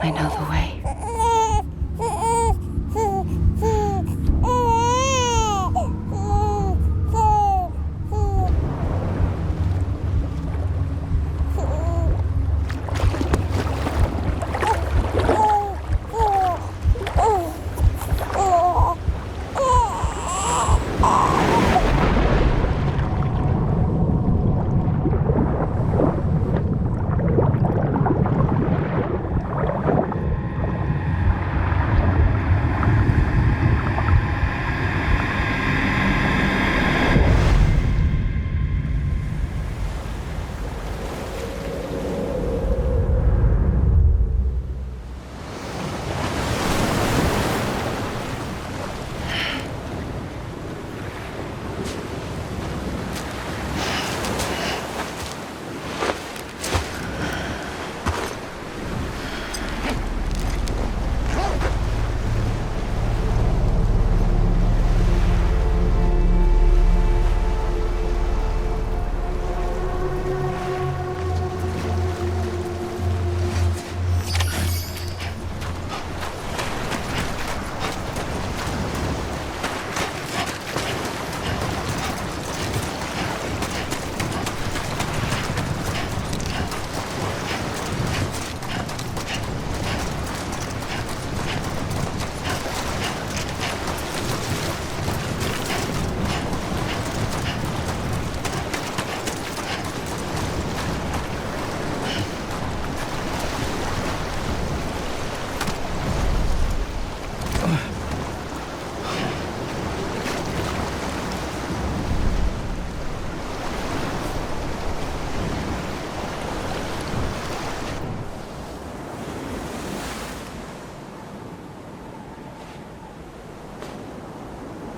I know the way.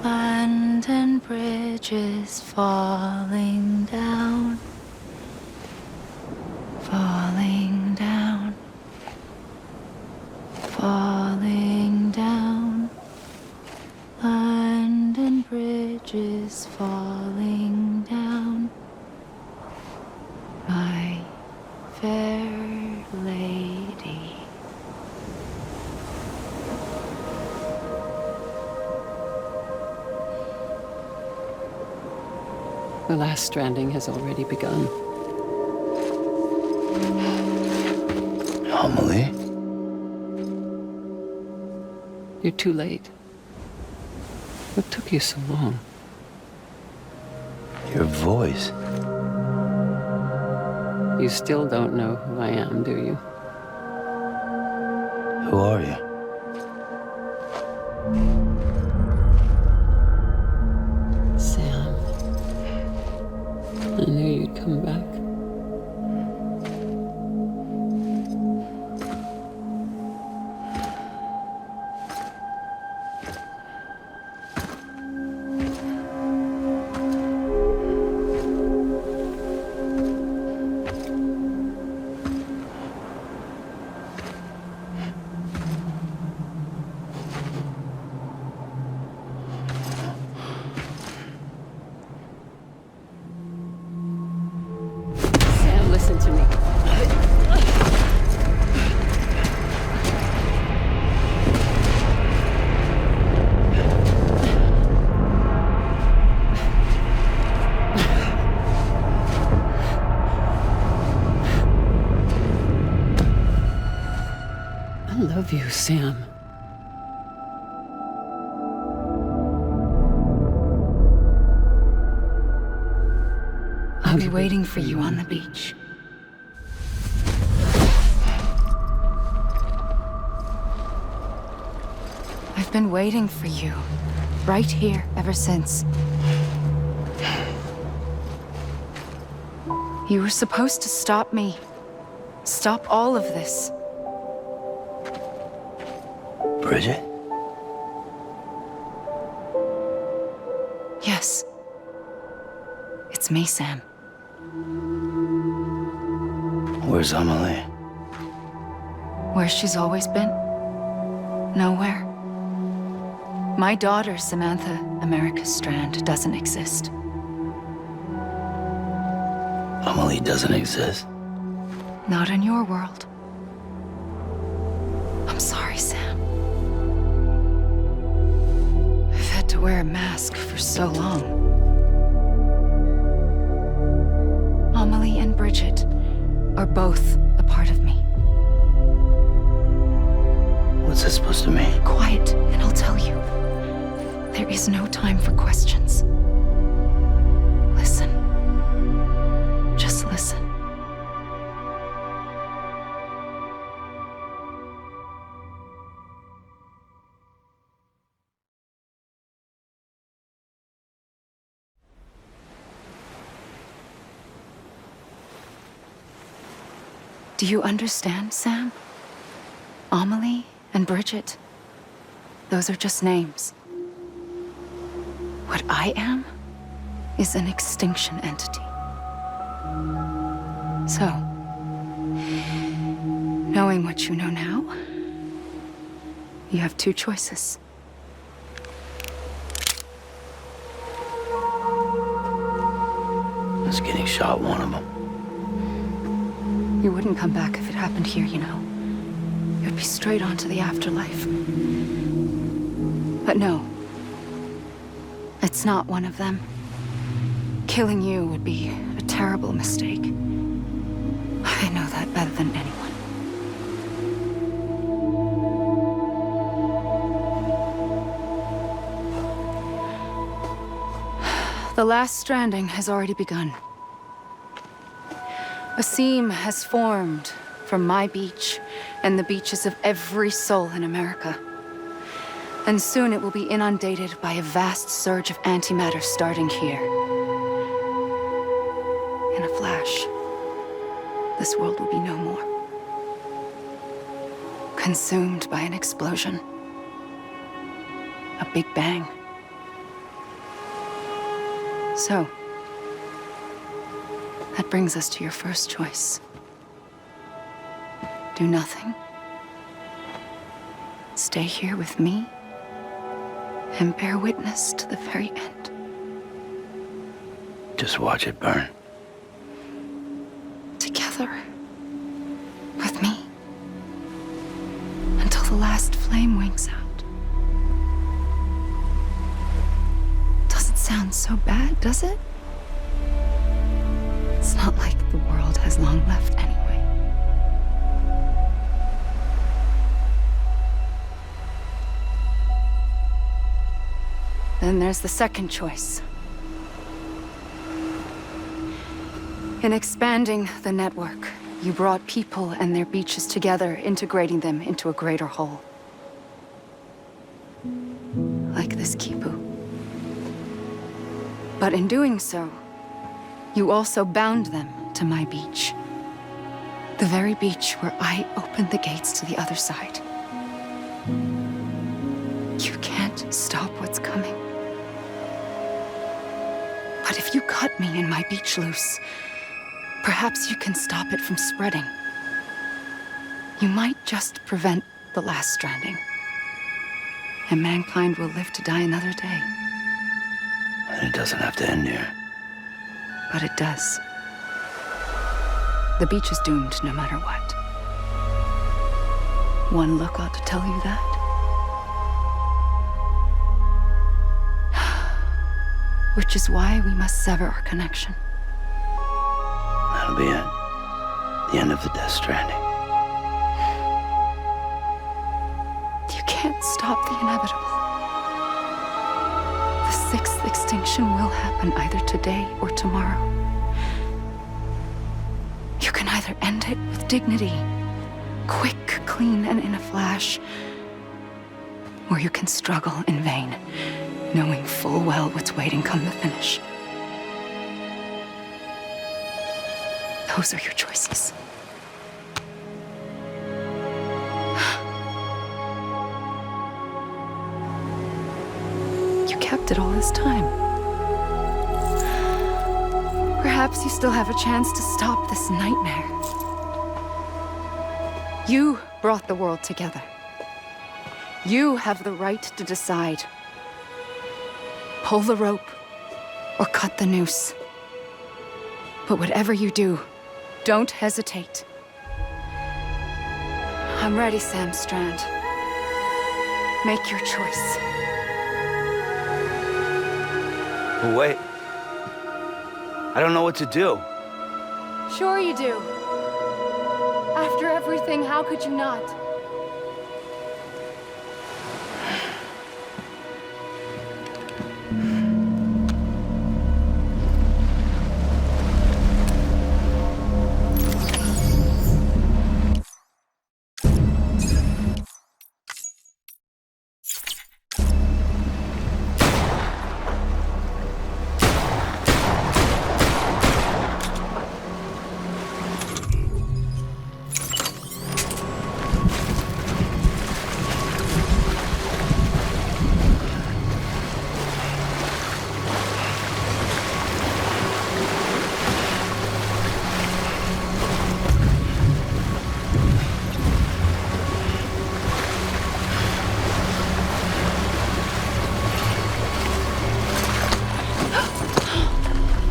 London Bridge is falling down, falling down, falling down. London Bridge is falling down, my fair lady. The last stranding has already begun. Amelie? You're too late. What took you so long? Your voice. You still don't know who I am, do you? Who are you? Sam. I knew you'd come back. Sam, listen to me. I love you, Sam. I'll be waiting for you on the beach. I've been waiting for you, right here, ever since. You were supposed to stop me. Stop all of this. Bridget? Yes. It's me, Sam. Where's Amelie? Where she's always been. Nowhere. My daughter, Samantha America Strand, doesn't exist. Amelie doesn't exist. Not in your world. I'm sorry, Sam. I've had to wear a mask for so long. Amelie and Bridget are both a part of me. What's that supposed to mean? Quiet, and I'll tell you. There is no time for questions. Listen. Just listen. Do you understand, Sam? Amelie and Bridget, those are just names. What I am is an extinction entity. So, knowing what you know now, you have two choices. Is getting shot one of them? You wouldn't come back if it happened here, you know. You'd be straight on to the afterlife. But no. It's not one of them. Killing you would be a terrible mistake. I know that better than anyone. The last stranding has already begun. A seam has formed from my beach and the beaches of every soul in America. And soon it will be inundated by a vast surge of antimatter starting here. In a flash, this world will be no more. Consumed by an explosion. A big bang. So, that brings us to your first choice. Do nothing. Stay here with me and bear witness to the very end. Just watch it burn. Together. With me. Until the last flame winks out. Doesn't sound so bad, does it? It's not like the world has long left anyway. Then there's the second choice. In expanding the network, you brought people and their beaches together, integrating them into a greater whole. Like this Kipu. But in doing so, you also bound them to my beach. The very beach where I opened the gates to the other side. You can't stop what's coming. But if you cut me and my beach loose, perhaps you can stop it from spreading. You might just prevent the last stranding. And mankind will live to die another day. And it doesn't have to end here. But it does. The beach is doomed no matter what. One look ought to tell you that. Which is why we must sever our connection. That'll be it. The end of the Death Stranding. You can't stop the inevitable. The sixth extinction will happen either today or tomorrow. You can either end it with dignity, quick, clean, and in a flash, or you can struggle in vain, knowing full well what's waiting come the finish. Those are your choices. You kept it all this time. Perhaps you still have a chance to stop this nightmare. You brought the world together. You have the right to decide. Pull the rope or cut the noose. But whatever you do, don't hesitate. I'm ready, Sam Strand. Make your choice. But wait. I don't know what to do. Sure you do. After everything, how could you not?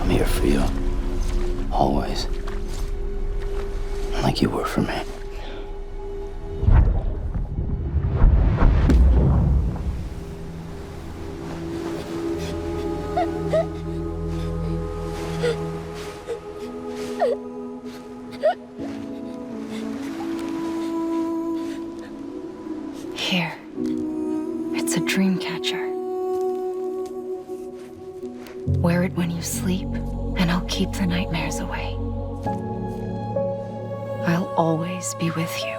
I'm here for you. Always. Like you were for me. Here. It's a dream catcher. Wear it when you sleep, and I'll keep the nightmares away. I'll always be with you.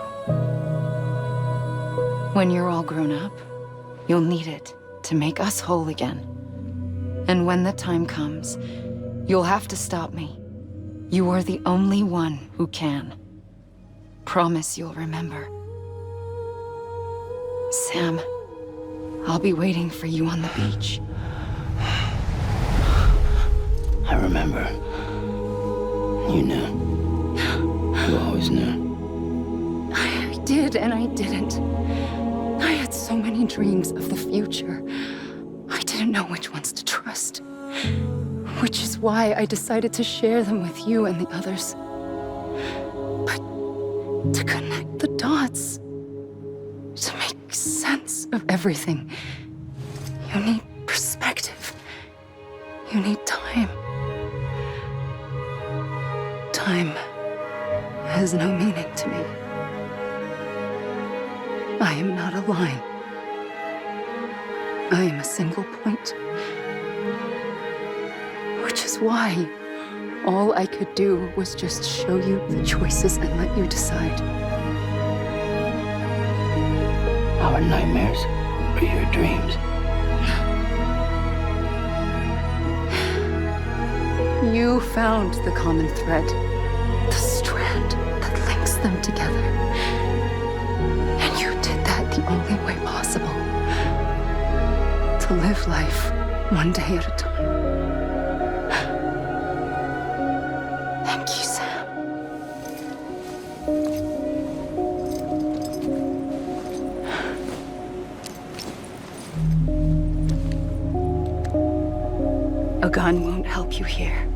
When you're all grown up, you'll need it to make us whole again. And when the time comes, you'll have to stop me. You are the only one who can. Promise you'll remember. Sam, I'll be waiting for you on the beach. I remember. You knew. You always knew. I did and I didn't. I had so many dreams of the future. I didn't know which ones to trust. Which is why I decided to share them with you and the others. But to connect the dots, to make sense of everything, you need perspective. You need time. Time has no meaning to me. I am not a line. I am a single point. Which is why all I could do was just show you the choices and let you decide. Our nightmares are your dreams. You found the common thread, the strand that links them together. And you did that the only way possible. To live life one day at a time. Thank you, Sam. A gun won't help you here.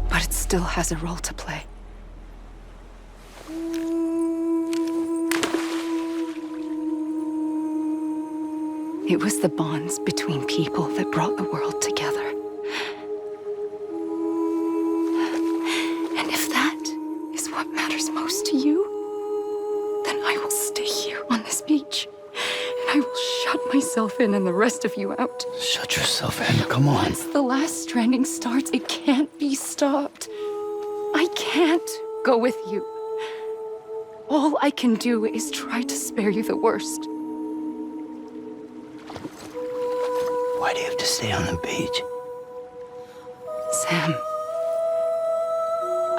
But it still has a role to play. It was the bonds between people that brought the world together. And if that is what matters most to you, then I will stay here on this beach. And I will shut myself in and the rest of you out. Shut yourself in. Come on. Once the last stranding starts, it can't be stopped. I can't go with you. All I can do is try to spare you the worst. Why do you have to stay on the beach? Sam,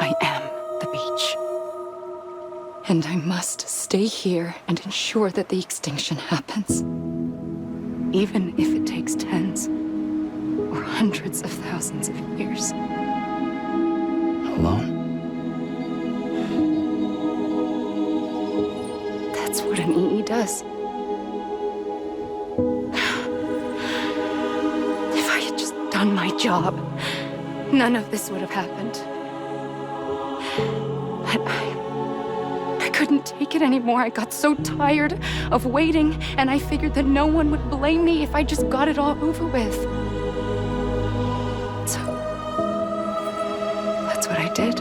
I am the beach. And I must stay here and ensure that the extinction happens. Even if it takes tens or hundreds of thousands of years. Alone? That's what an EE does. If I had just done my job, none of this would have happened. But I couldn't take it anymore. I got so tired of waiting, and I figured that no one would blame me if I just got it all over with. So, that's what I did.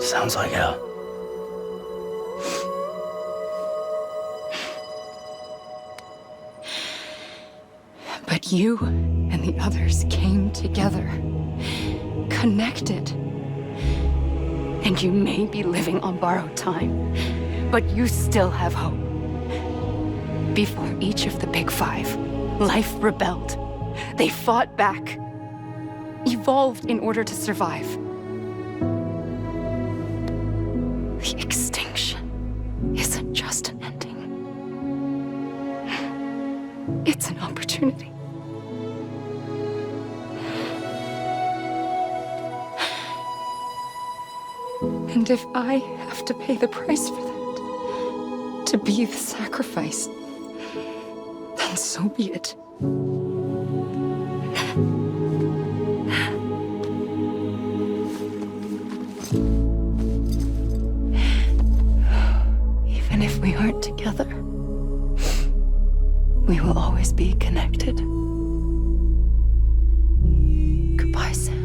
Sounds like hell. But you and the others came together, connected. And you may be living on borrowed time, but you still have hope. Before each of the Big Five, life rebelled. They fought back, evolved in order to survive. The extinction isn't just an ending. It's an opportunity. And if I have to pay the price for that, to be the sacrifice, then so be it. Even if we aren't together, we will always be connected. Goodbye, Sam.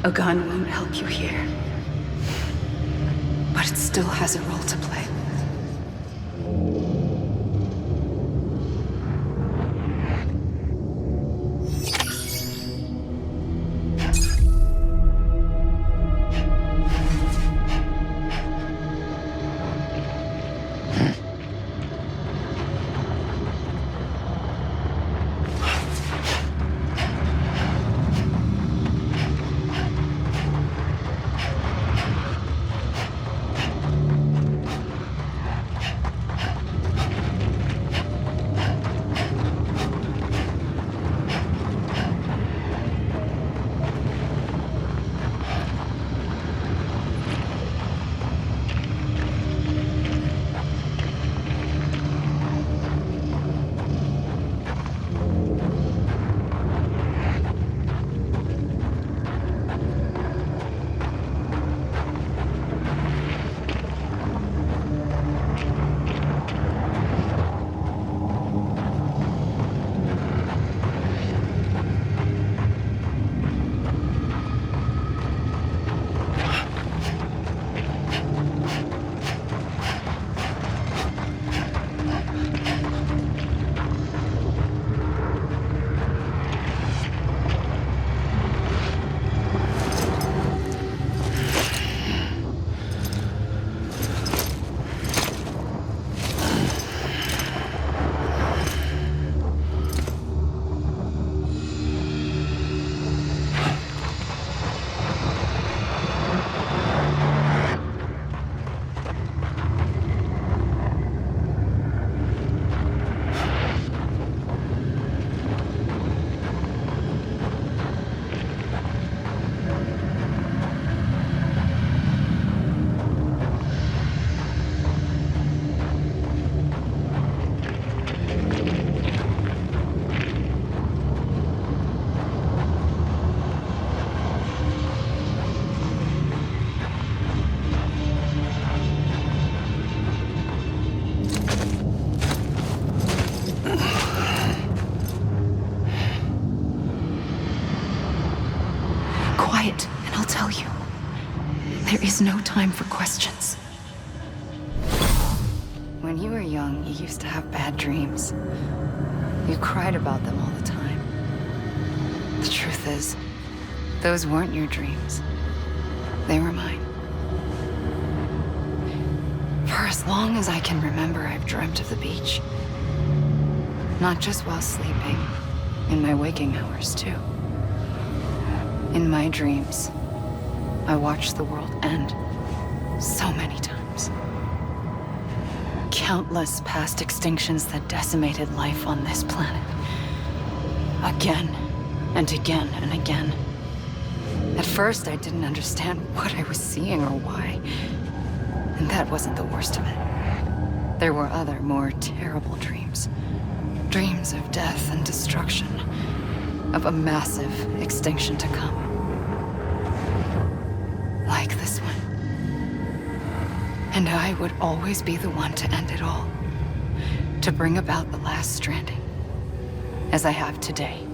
A gun won't help you here, but it still has a role to play. There is no time for questions. When you were young, you used to have bad dreams. You cried about them all the time. The truth is, those weren't your dreams. They were mine. For as long as I can remember, I've dreamt of the beach. Not just while sleeping, in my waking hours too. In my dreams, I watched the world end so many times. Countless past extinctions that decimated life on this planet. Again, and again, and again. At first, I didn't understand what I was seeing or why. And that wasn't the worst of it. There were other, more terrible dreams. Dreams of death and destruction. Of a massive extinction to come. Like this one. And I would always be the one to end it all. To bring about the last stranding. As I have today.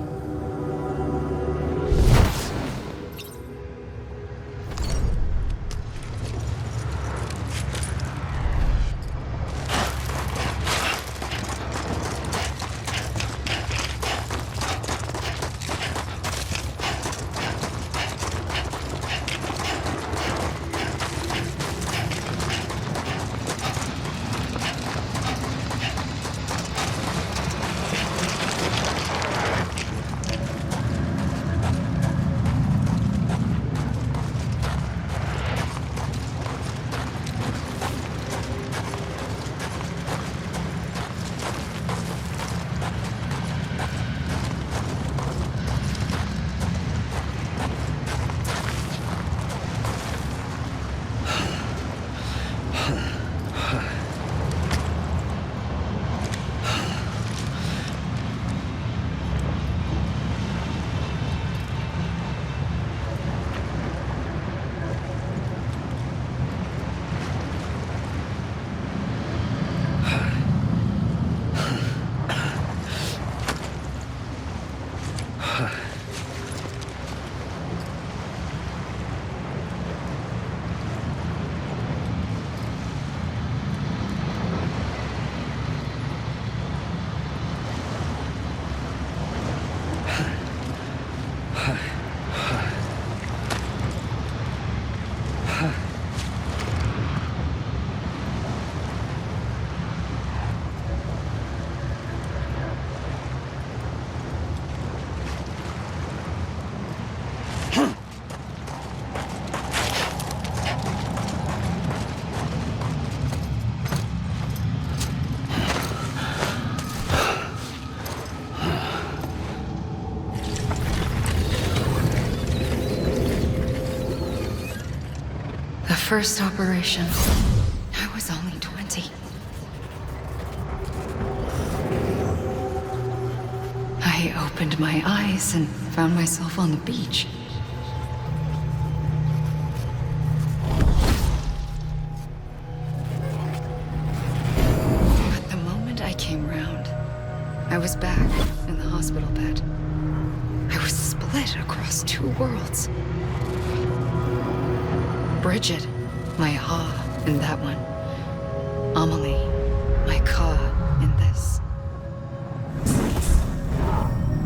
First operation, I was only 20. I opened my eyes and found myself on the beach. But the moment I came round, I was back in the hospital bed. I was split across two worlds. Bridget, my ha in that one. Amelie, my ka in this.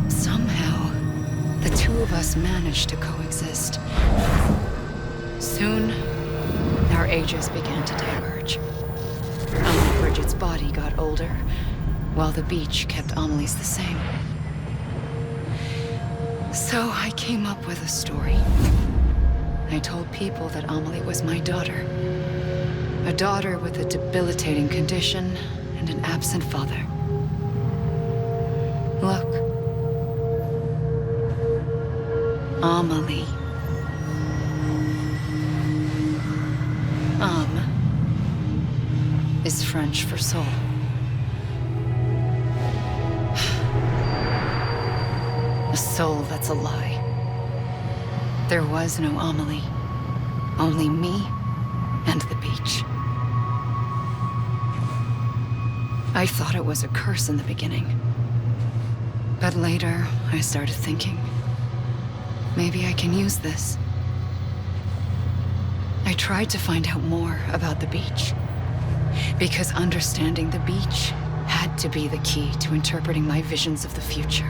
Somehow, the two of us managed to coexist. Soon, our ages began to diverge. Only Bridget's body got older, while the beach kept Amelie's the same. So I came up with a story. I told people that Amelie was my daughter. A daughter with a debilitating condition and an absent father. Look. Amelie. Is French for soul. A soul that's a lie. There was no Amelie. Only me and the beach. I thought it was a curse in the beginning. But later, I started thinking, maybe I can use this. I tried to find out more about the beach. Because understanding the beach had to be the key to interpreting my visions of the future.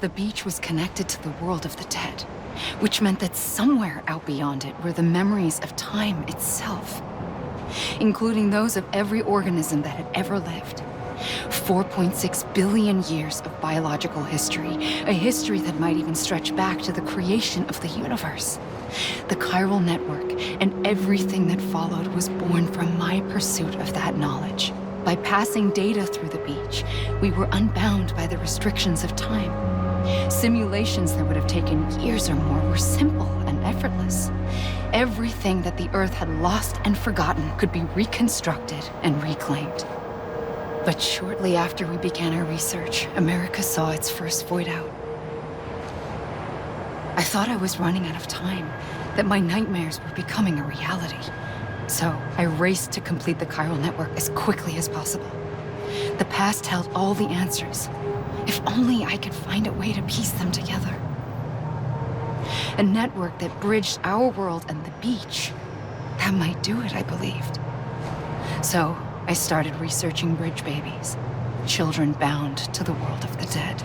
The beach was connected to the world of the dead, which meant that somewhere out beyond it were the memories of time itself, including those of every organism that had ever lived. 4.6 billion years of biological history, a history that might even stretch back to the creation of the universe. The chiral network and everything that followed was born from my pursuit of that knowledge. By passing data through the beach, we were unbound by the restrictions of time. Simulations that would have taken years or more were simple and effortless. Everything that the Earth had lost and forgotten could be reconstructed and reclaimed. But shortly after we began our research, America saw its first void out. I thought I was running out of time, that my nightmares were becoming a reality. So I raced to complete the chiral network as quickly as possible. The past held all the answers. If only I could find a way to piece them together. A network that bridged our world and the beach. That might do it, I believed. So I started researching bridge babies, children bound to the world of the dead.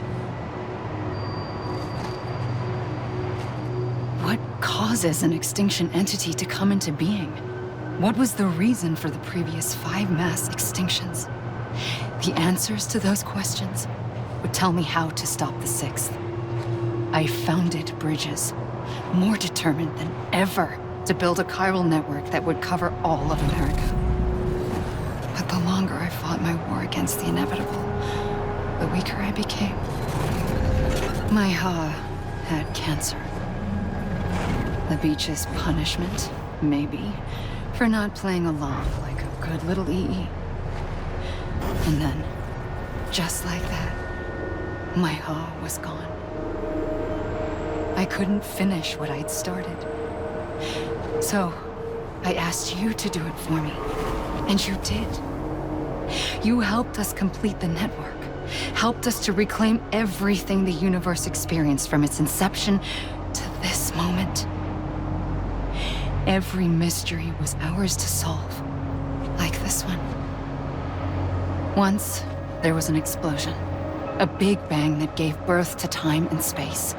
What causes an extinction entity to come into being? What was the reason for the previous 5 mass extinctions? The answers to those questions would tell me how to stop the 6th. I founded bridges, more determined than ever to build a chiral network that would cover all of America. But the longer I fought my war against the inevitable, the weaker I became. My Ha had cancer. The beach's punishment, maybe, for not playing along like a good little EE. And then, just like that, my Ha was gone. I couldn't finish what I'd started. So, I asked you to do it for me, and you did. You helped us complete the network, helped us to reclaim everything the universe experienced from its inception to this moment. Every mystery was ours to solve, like this one. Once, there was an explosion. A big bang that gave birth to time and space.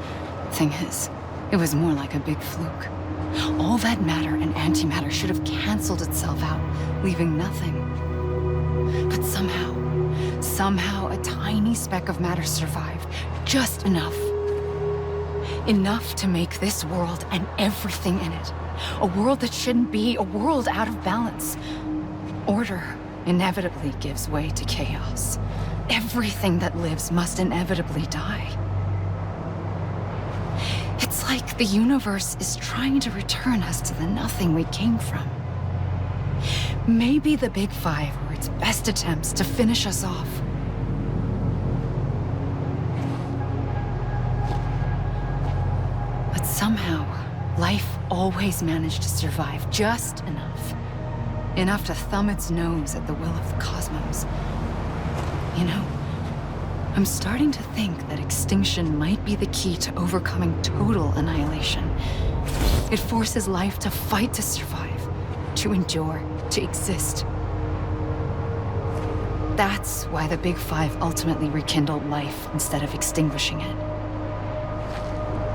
Thing is, it was more like a big fluke. All that matter and antimatter should have canceled itself out, leaving nothing. But somehow, somehow a tiny speck of matter survived. Just enough. Enough to make this world and everything in it a world that shouldn't be, a world out of balance. Order inevitably gives way to chaos. Everything that lives must inevitably die. It's like the universe is trying to return us to the nothing we came from. Maybe the Big Five were its best attempts to finish us off. But somehow, life always managed to survive just enough. Enough to thumb its nose at the will of the cosmos. You know, I'm starting to think that extinction might be the key to overcoming total annihilation. It forces life to fight to survive, to endure, to exist. That's why the Big Five ultimately rekindled life instead of extinguishing it.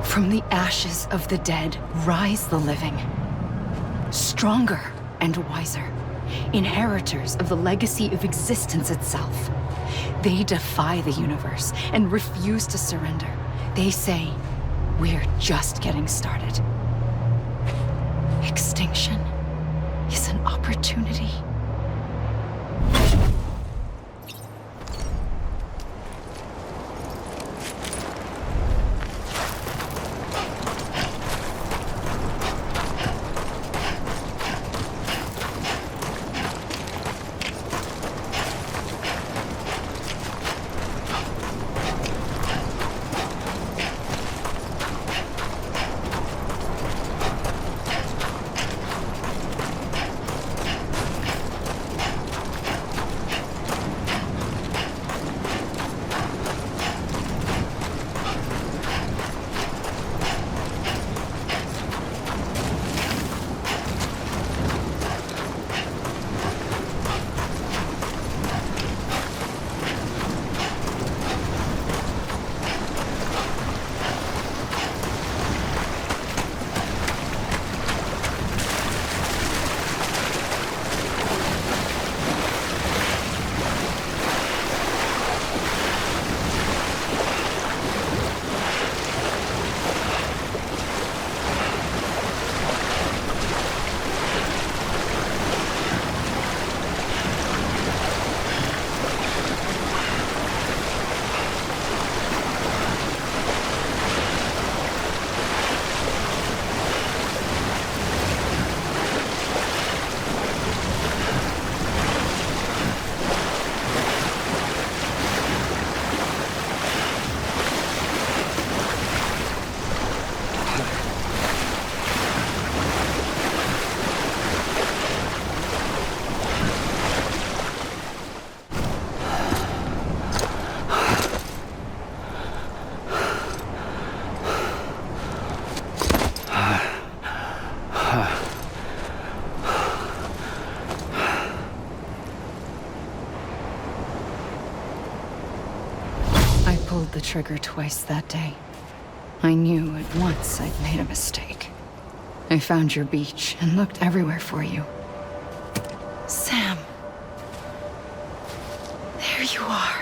From the ashes of the dead rise the living. Stronger and wiser. Inheritors of the legacy of existence itself. They defy the universe and refuse to surrender. They say, we're just getting started. Extinction is an opportunity. Pulled the trigger twice that day. I knew at once I'd made a mistake. I found your beach and looked everywhere for you. Sam. There you are.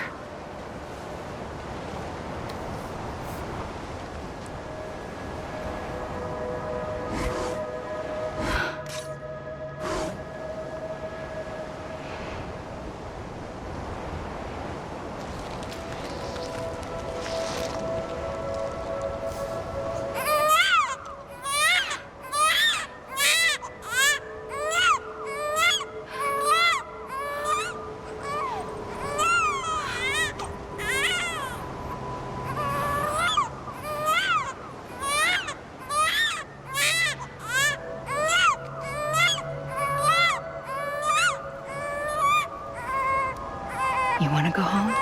You want to go home?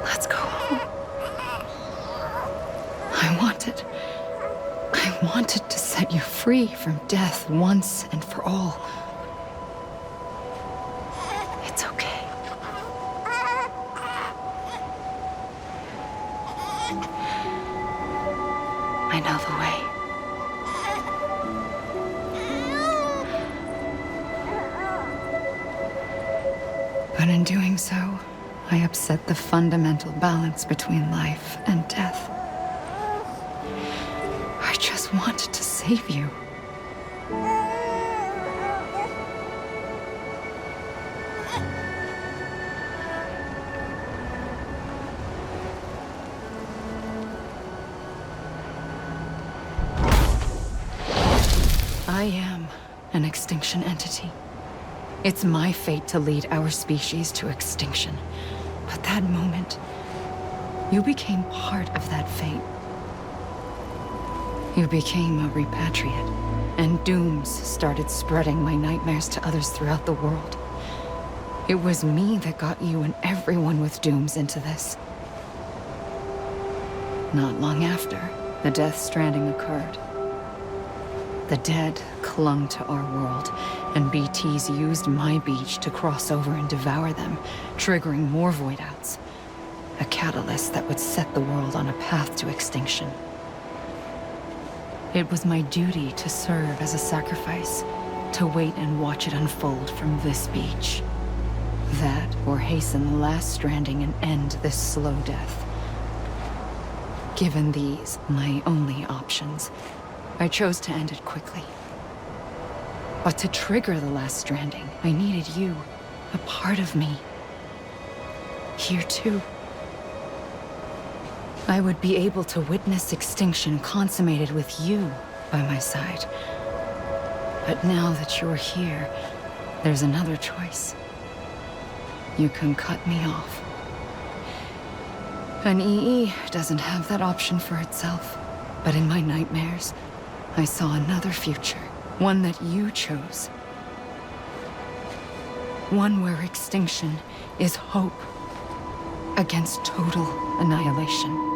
Let's go home. I wanted to set you free from death once and for all. It's okay. I know the way. But in doing so, I upset the fundamental balance between life and death. I just wanted to save you. I am an extinction entity. It's my fate to lead our species to extinction. But that moment, you became part of that fate. You became a repatriate, and dooms started spreading my nightmares to others throughout the world. It was me that got you and everyone with dooms into this. Not long after, the Death Stranding occurred. The dead clung to our world, and BTs used my beach to cross over and devour them, triggering more void outs. A catalyst that would set the world on a path to extinction. It was my duty to serve as a sacrifice, to wait and watch it unfold from this beach. That, or hasten the last stranding and end this slow death. Given these, my only options, I chose to end it quickly. But to trigger the last stranding, I needed you, a part of me. Here too. I would be able to witness extinction consummated with you by my side. But now that you're here, there's another choice. You can cut me off. An EE doesn't have that option for itself. But in my nightmares, I saw another future. One that you chose. One where extinction is hope against total annihilation.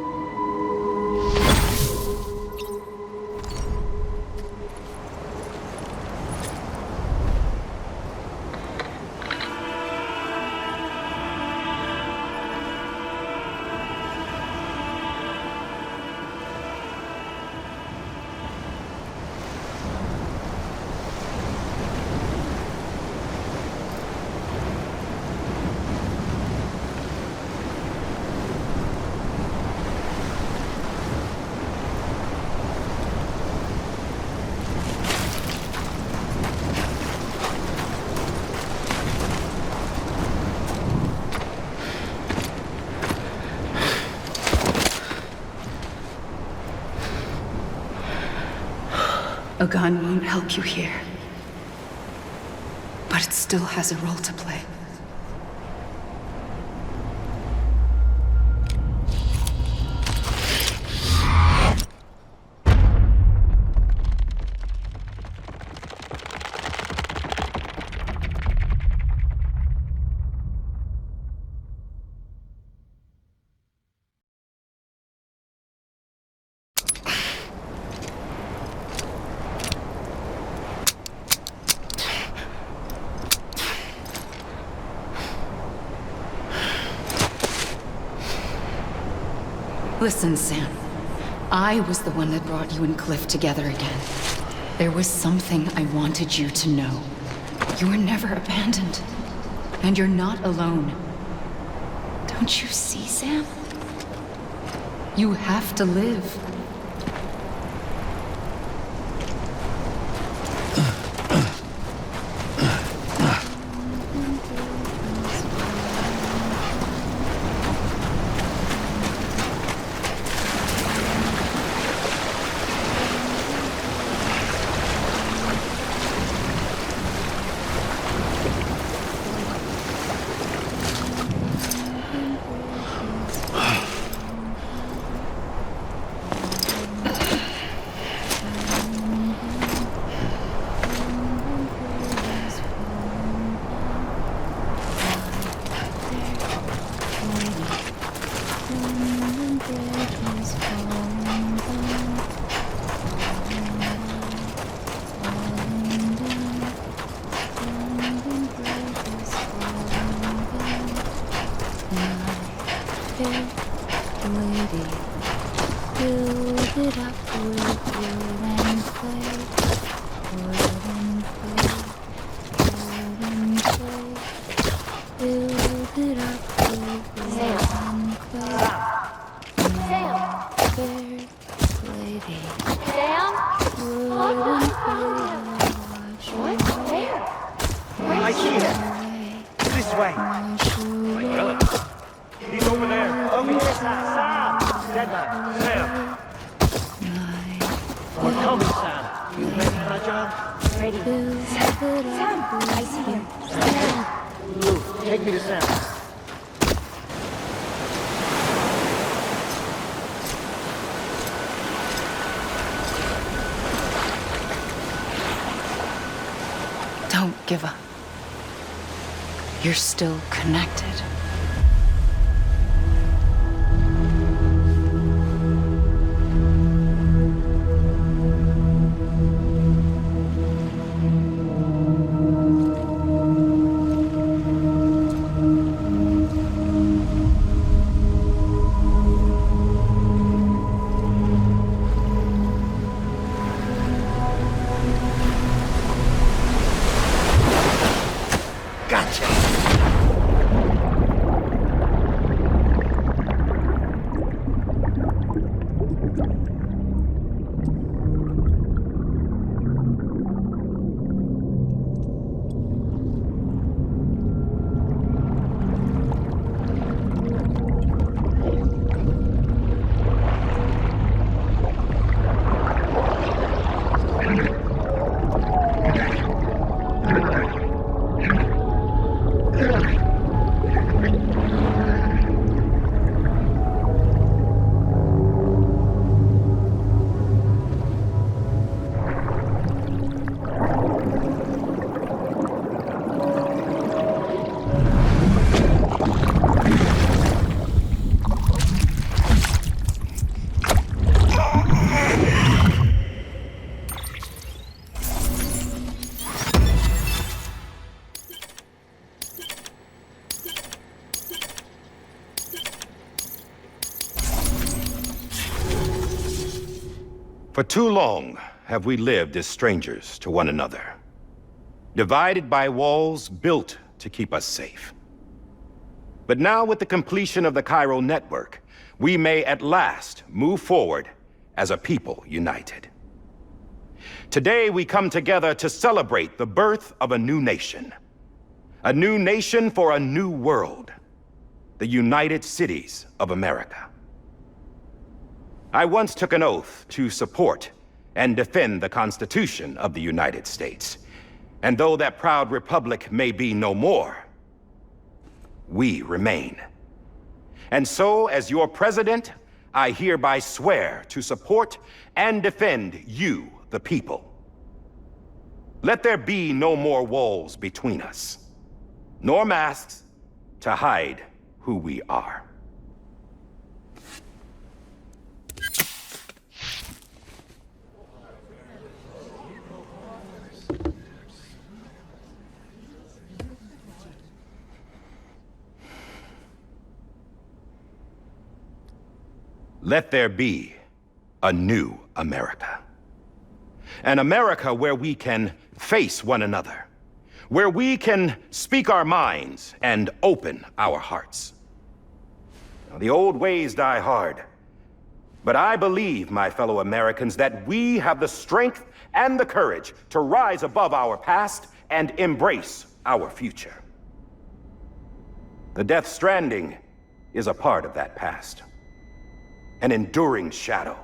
A gun won't help you here. But it still has a role to play. Listen, Sam. I was the one that brought you and Cliff together again. There was something I wanted you to know. You were never abandoned. And you're not alone. Don't you see, Sam? You have to live. Build Ready. Sam, I see you. Blue, take me to Sam. Don't give up. You're still connected. For too long have we lived as strangers to one another, divided by walls built to keep us safe. But now, with the completion of the Cairo network, we may at last move forward as a people united. Today, we come together to celebrate the birth of a new nation. A new nation for a new world. The United Cities of America. I once took an oath to support and defend the Constitution of the United States. And though that proud republic may be no more, we remain. And so, as your president, I hereby swear to support and defend you, the people. Let there be no more walls between us, nor masks to hide who we are. Let there be a new America. An America where we can face one another, where we can speak our minds and open our hearts. Now, the old ways die hard, but I believe, my fellow Americans, that we have the strength and the courage to rise above our past and embrace our future. The Death Stranding is a part of that past. An enduring shadow,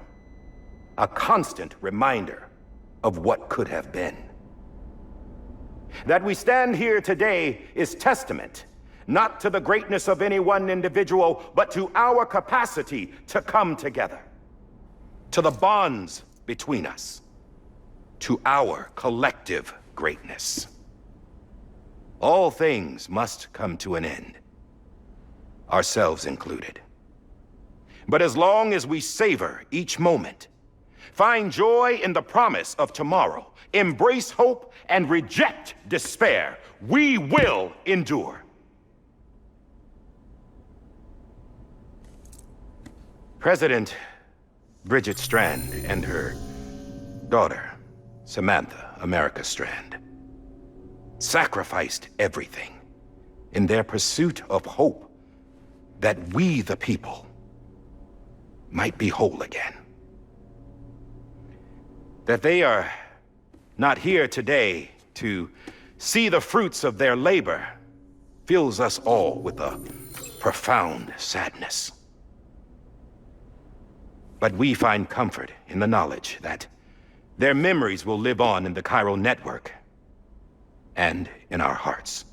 a constant reminder of what could have been. That we stand here today is testament, not to the greatness of any one individual, but to our capacity to come together, to the bonds between us, to our collective greatness. All things must come to an end, ourselves included. But as long as we savor each moment, find joy in the promise of tomorrow, embrace hope, and reject despair, we will endure. President Bridget Strand and her daughter, Samantha America Strand, sacrificed everything in their pursuit of hope that we, the people, might be whole again. That they are not here today to see the fruits of their labor fills us all with a profound sadness. But we find comfort in the knowledge that Their memories will live on in the chiral network and in our hearts.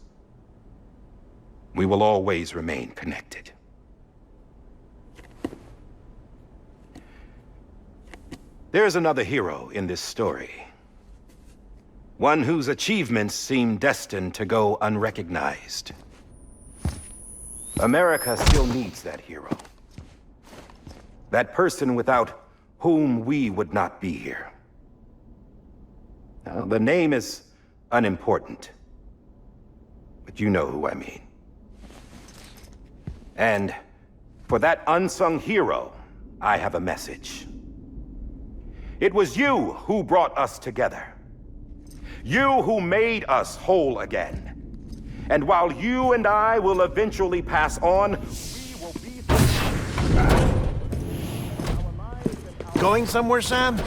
We will always remain connected. There's another hero in this story. One whose achievements seem destined to go unrecognized. America still needs that hero. That person without whom we would not be here. Now, the name is unimportant, but you know who I mean. And for that unsung hero, I have a message. It was you who brought us together. You who made us whole again. And while you and I will eventually pass on, we will be... Going somewhere, Sam?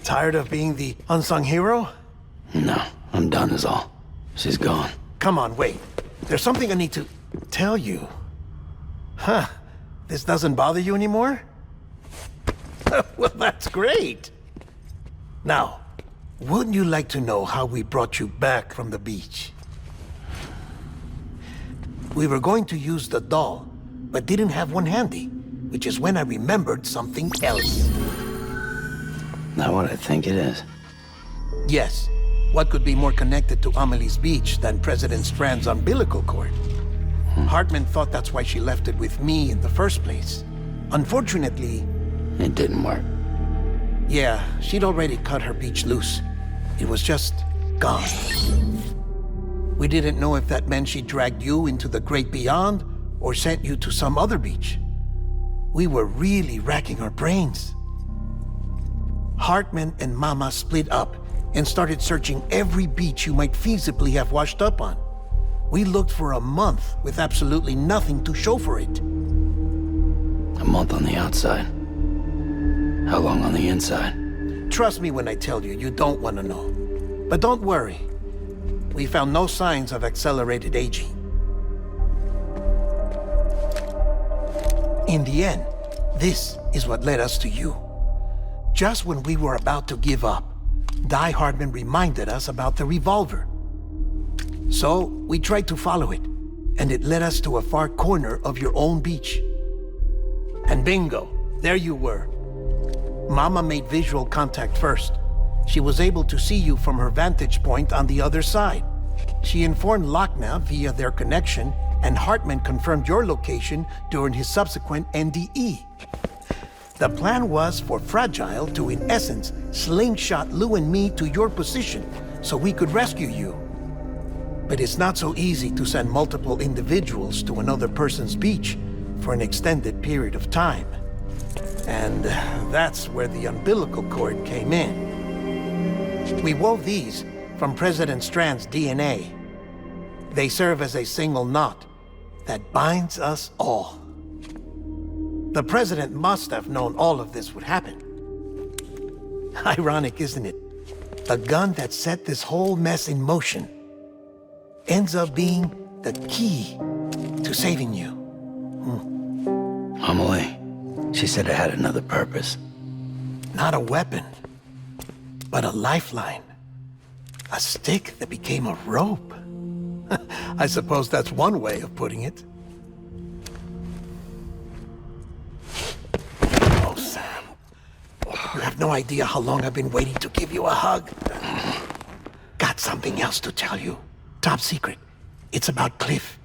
Tired of being the unsung hero? No, I'm done is all. She's gone. Come on, wait. There's something I need to tell you. Huh. This doesn't bother you anymore? Well, that's great. Now, wouldn't you like to know how we brought you back from the beach? We were going to use the doll, but didn't have one handy, which is when I remembered something else. Not what I think it is. Yes. What could be more connected to Amelie's beach than President Strand's umbilical cord? Hartman thought that's why she left it with me in the first place. Unfortunately... It didn't work. Yeah, she'd already cut her beach loose. It was just gone. We didn't know if that meant she dragged you into the great beyond or sent you to some other beach. We were really racking our brains. Hartman and Mama split up and started searching every beach you might feasibly have washed up on. We looked for a month with absolutely nothing to show for it. A month on the outside. How long on the inside? Trust me when I tell you, you don't want to know. But don't worry. We found no signs of accelerated aging. In the end, this is what led us to you. Just when we were about to give up, Die Hartman reminded us about the revolver. So, we tried to follow it, and it led us to a far corner of your own beach. And bingo, there you were. Mama made visual contact first. She was able to see you from her vantage point on the other side. She informed Lochna via their connection, and Hartman confirmed your location during his subsequent NDE. The plan was for Fragile to, in essence, slingshot Lou and me to your position so we could rescue you. But it's not so easy to send multiple individuals to another person's beach for an extended period of time. And that's where the umbilical cord came in. We wove these from President Strand's DNA. They serve as a single knot that binds us all. The President must have known all of this would happen. Ironic, isn't it? The gun that set this whole mess in motion ends up being the key to saving you. Amelie, she said it had another purpose. Not a weapon, but a lifeline. A stick that became a rope. I suppose that's one way of putting it. Oh, Sam. You have no idea how long I've been waiting to give you a hug. Got something else to tell you. Top secret. It's about Cliff.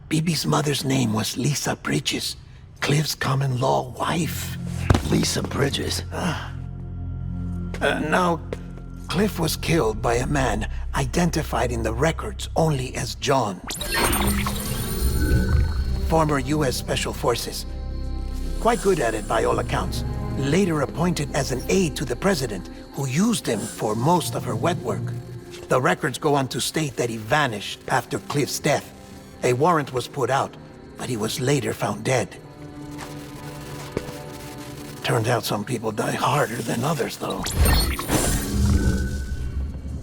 Bibi's mother's name was Lisa Bridges, Cliff's common-law wife. Lisa Bridges? Now, Cliff was killed by a man identified in the records only as John. Former U.S. Special Forces. Quite good at it by all accounts. Later appointed as an aide to the president, who used him for most of her wet work. The records go on to state that he vanished after Cliff's death. A warrant was put out, but he was later found dead. Turned out some people die harder than others, though.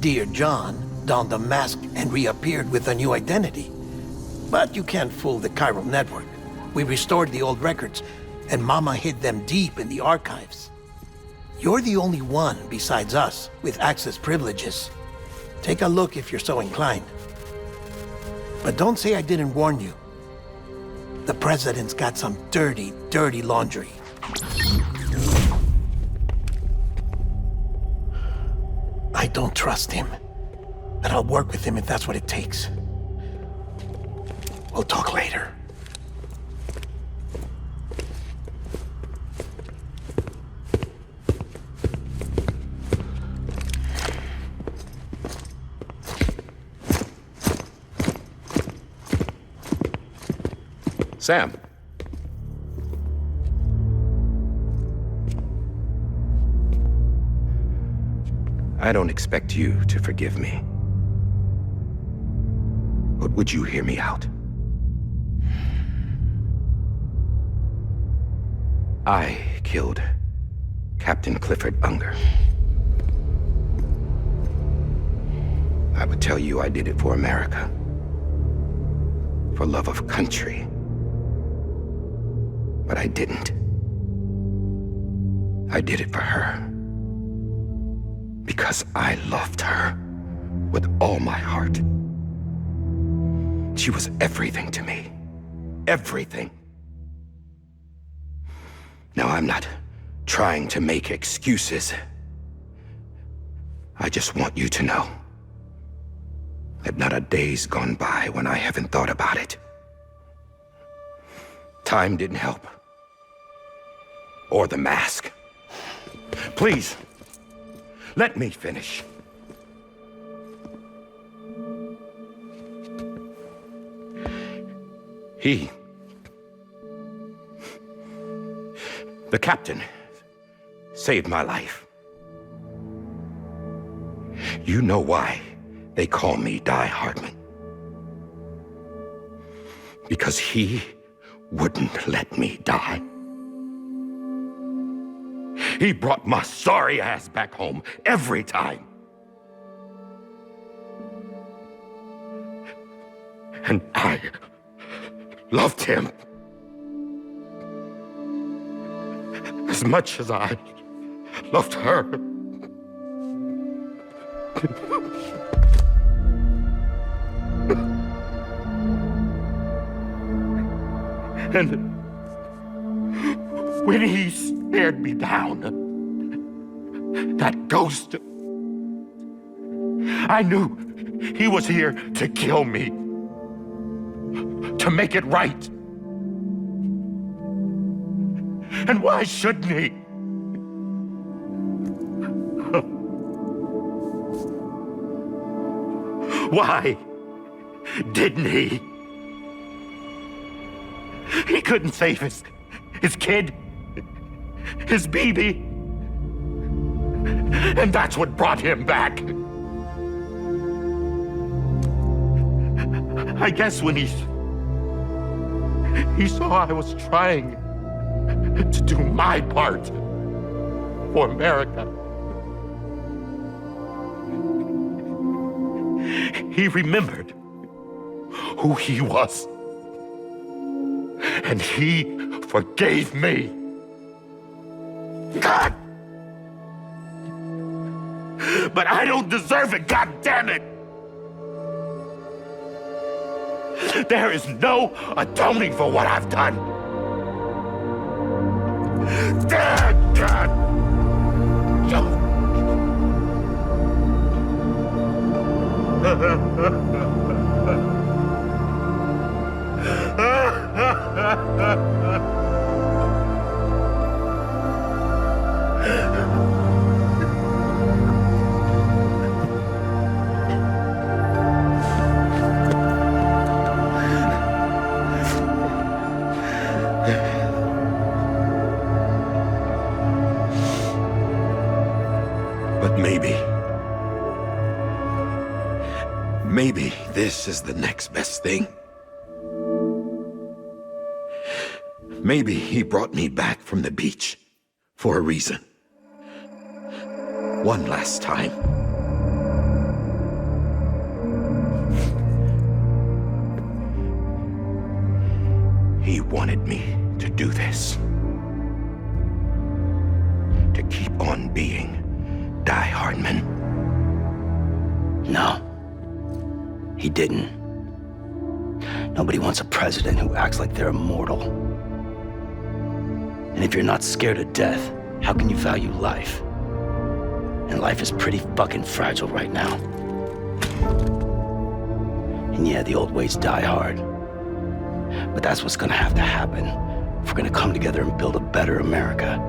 Dear John donned a mask and reappeared with a new identity. But you can't fool the chiral network. We restored the old records, and Mama hid them deep in the archives. You're the only one besides us with access privileges. Take a look if you're so inclined. But don't say I didn't warn you. The President's got some dirty, dirty laundry. I don't trust him, but I'll work with him if that's what it takes. We'll talk later. Sam. I don't expect you to forgive me. But would you hear me out? I killed Captain Clifford Unger. I would tell you I did it for America. For love of country. But I didn't. I did it for her. Because I loved her with all my heart. She was everything to me. Everything. Now, I'm not trying to make excuses. I just want you to know that not a day's gone by when I haven't thought about it. Time didn't help. Or the mask. Please, let me finish. The captain, saved my life. You know why they call me Die Hardman. Because he wouldn't let me die. He brought my sorry ass back home every time. And I loved him as much as I loved her. And when he stared me down, that ghost, I knew he was here to kill me, to make it right. And why shouldn't he? Why didn't he? He couldn't save his kid, his baby. And that's what brought him back. I guess when he saw I was trying to do my part for America, he remembered who he was. And he forgave me. God! But I don't deserve it, God damn it! There is no atoning for what I've done. God! But maybe this is the next best thing. Maybe he brought me back from the beach for a reason. One last time. He wanted me to do this. To keep on die, Hardman? No. He didn't. Nobody wants a president who acts like they're immortal. And if you're not scared of death, how can you value life? And life is pretty fucking fragile right now. And yeah, the old ways die hard. But that's what's gonna have to happen if we're gonna come together and build a better America.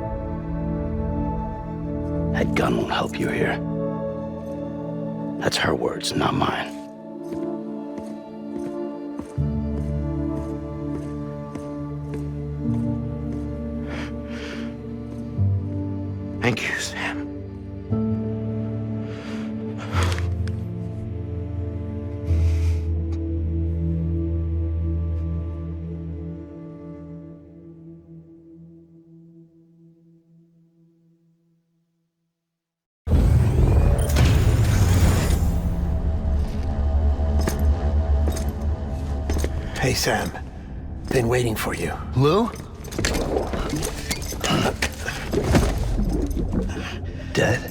That gun won't help you here. That's her words, not mine. Thank you, Sam. Hey, Sam. Been waiting for you. Lou? Dead?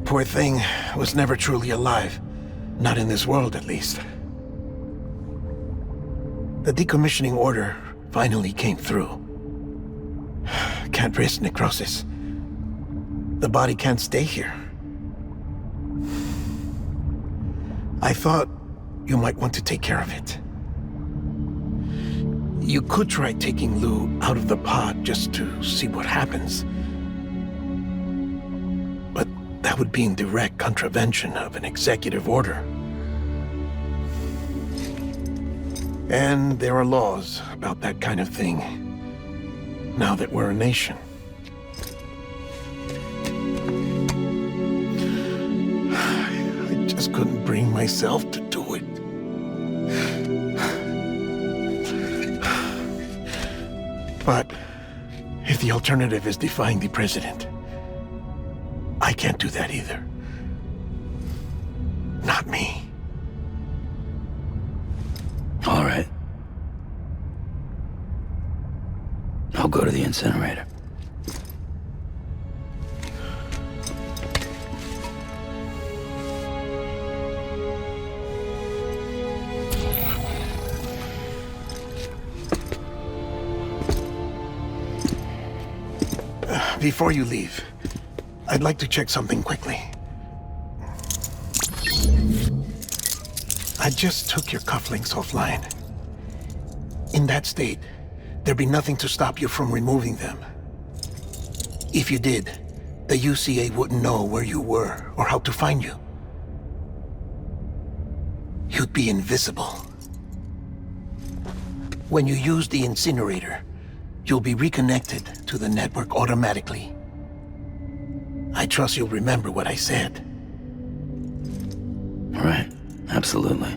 Poor thing was never truly alive. Not in this world, at least. The decommissioning order finally came through. Can't risk necrosis. The body can't stay here. I thought you might want to take care of it. You could try taking Lou out of the pod just to see what happens. But that would be in direct contravention of an executive order. And there are laws about that kind of thing, now that we're a nation. I just couldn't bring myself to do it. But if the alternative is defying the president, I can't do that either. Not me. All right. I'll go to the incinerator. Before you leave, I'd like to check something quickly. I just took your cufflinks offline. In that state, there'd be nothing to stop you from removing them. If you did, the UCA wouldn't know where you were or how to find you. You'd be invisible. When you use the incinerator, you'll be reconnected to the network automatically. I trust you'll remember what I said. All right, absolutely.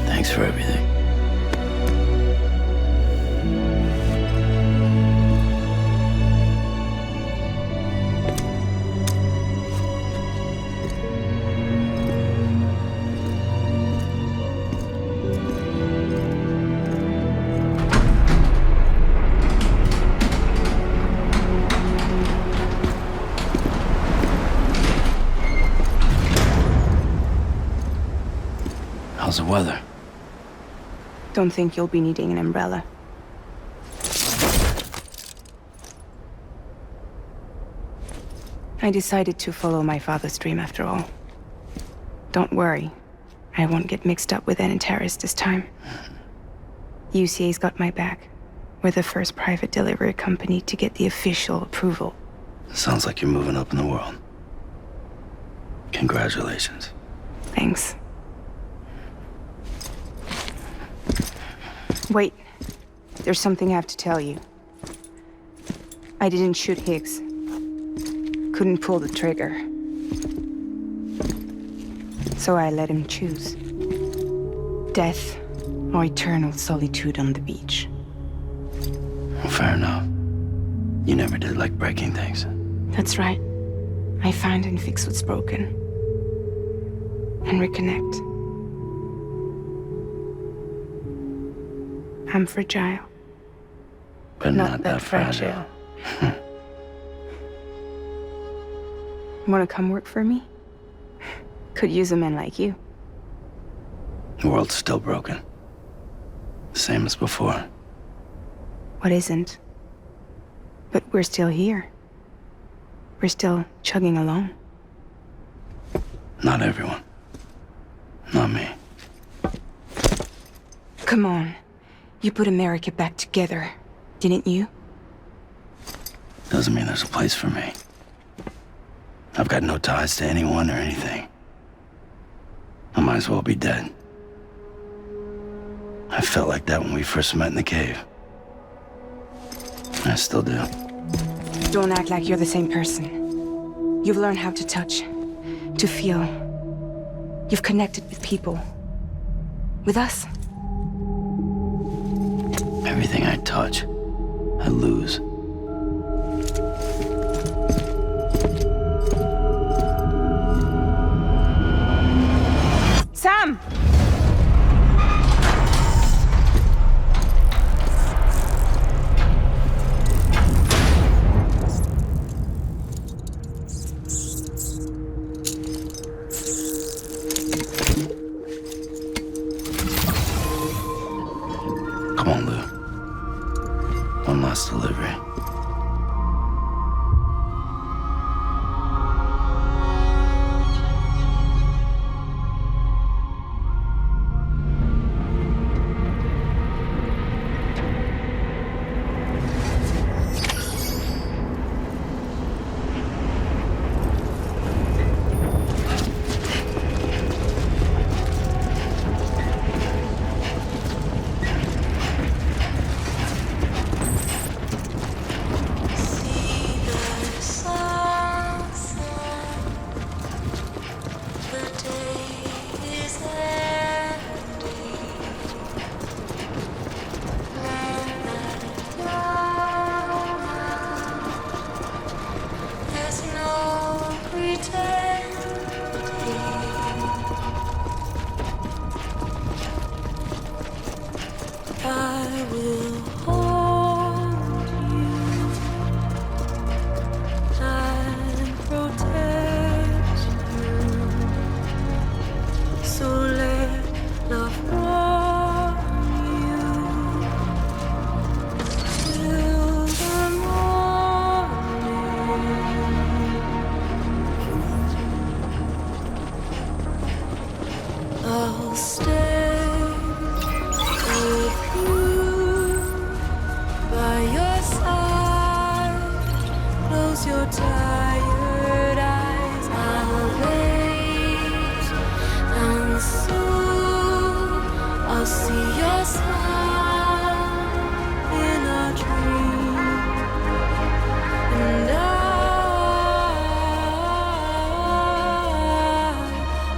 Thanks for everything. How's the weather? Don't think you'll be needing an umbrella. I decided to follow my father's dream after all. Don't worry, I won't get mixed up with any terrorists this time. UCA's got my back. We're the first private delivery company to get the official approval. Sounds like you're moving up in the world. Congratulations. Thanks. Wait, there's something I have to tell you. I didn't shoot Higgs. Couldn't pull the trigger. So I let him choose. Death or eternal solitude on the beach. Well, fair enough. You never did like breaking things. That's right. I find and fix what's broken. And reconnect. I'm fragile. But not that fragile. Wanna come work for me? Could use a man like you. The world's still broken. Same as before. What isn't? But we're still here. We're still chugging along. Not everyone. Not me. Come on. You put America back together, didn't you? Doesn't mean there's a place for me. I've got no ties to anyone or anything. I might as well be dead. I felt like that when we first met in the cave. I still do. Don't act like you're the same person. You've learned how to touch, to feel. You've connected with people. With us. Everything I touch, I lose. Sam! Come on, Lou. One last delivery.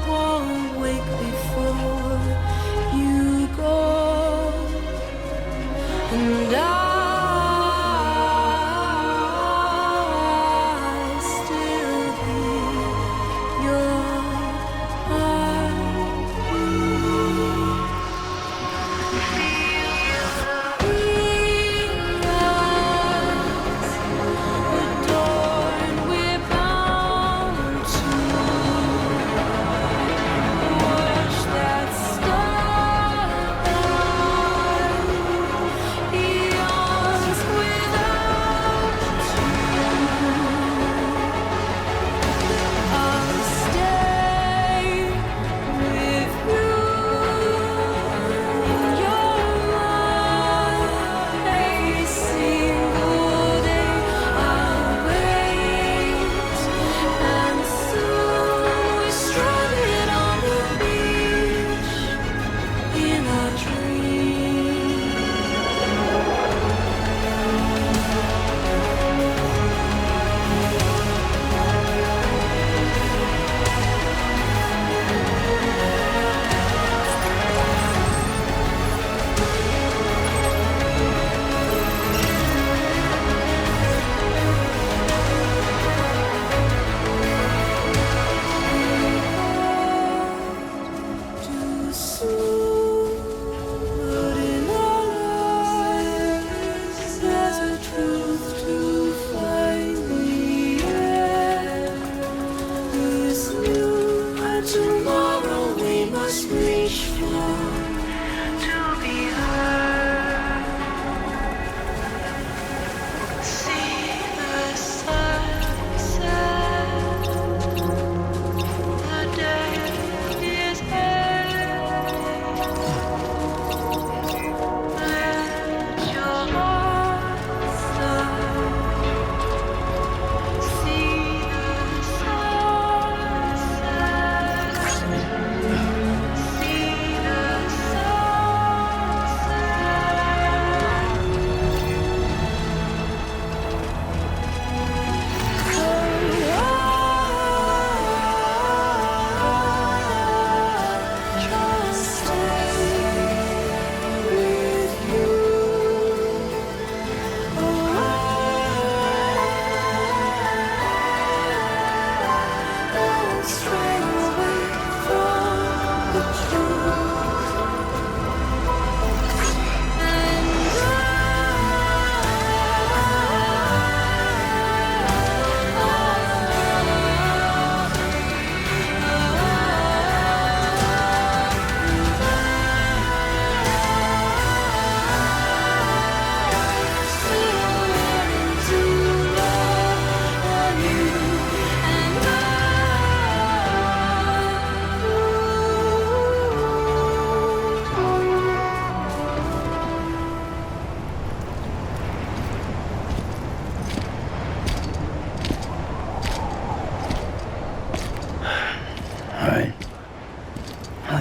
Won't wake before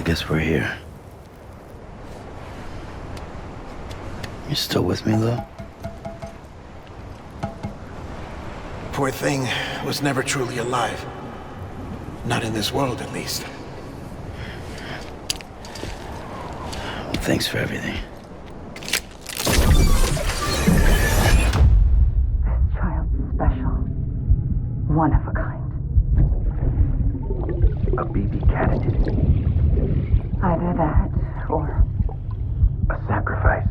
Guess we're here. You still with me, though? Poor thing was never truly alive. Not in this world, at least. Well, thanks for everything. This child's special. One of a kind. A BB candidate. Either that, or A sacrifice.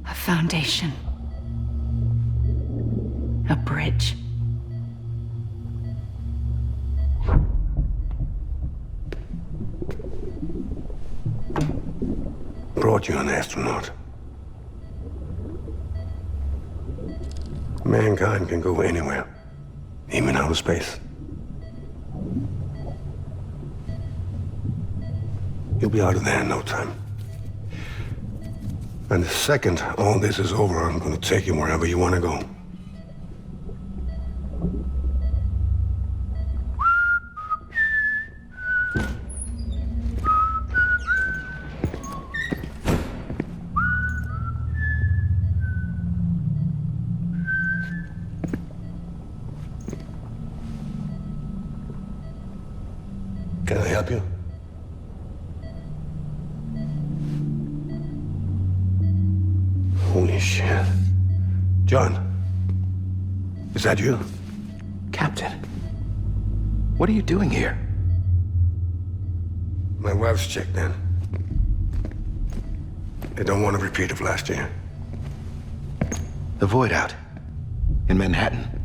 a foundation. A bridge. Brought you an astronaut. Mankind can go anywhere, even outer space. You'll be out of there in no time. And the second all this is over, I'm gonna take you wherever you wanna go. Can I help you? Holy shit. John, is that you? Captain, what are you doing here? My wife's checked in. They don't want a repeat of last year. The Void out in Manhattan.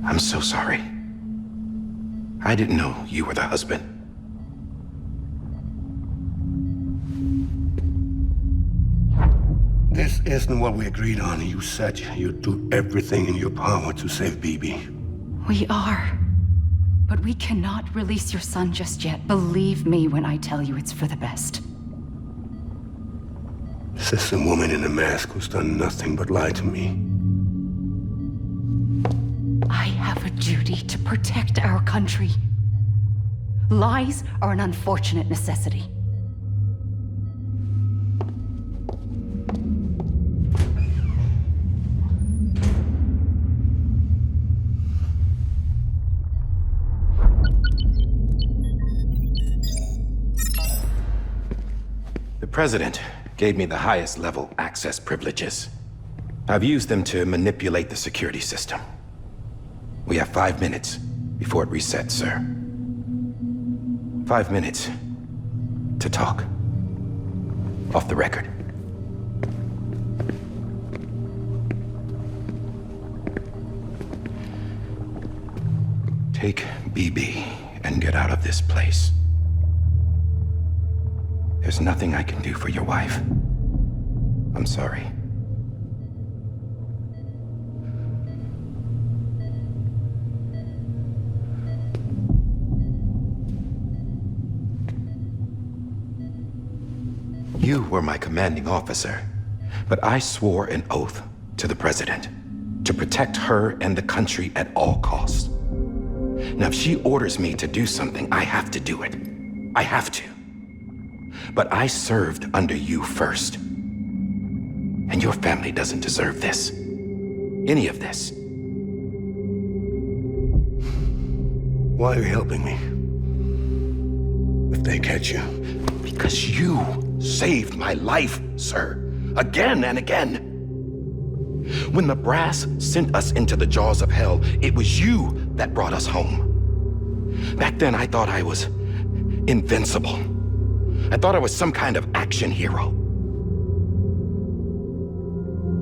I'm so sorry. I didn't know you were the husband. This isn't what we agreed on. You said you'd do everything in your power to save BB. We are. But we cannot release your son just yet. Believe me when I tell you it's for the best. This is a woman in a mask who's done nothing but lie to me. I have a duty to protect our country. Lies are an unfortunate necessity. The President gave me the highest level access privileges. I've used them to manipulate the security system. We have 5 minutes before it resets, sir. 5 minutes to talk. Off the record. Take BB and get out of this place. There's nothing I can do for your wife. I'm sorry. You were my commanding officer, but I swore an oath to the President to protect her and the country at all costs. Now, if she orders me to do something, I have to do it. I have to. But I served under you first. And your family doesn't deserve this. Any of this. Why are you helping me? If they catch you. Because you saved my life, sir. Again and again. When the brass sent us into the jaws of hell, it was you that brought us home. Back then, I thought I was invincible. I thought I was some kind of action hero.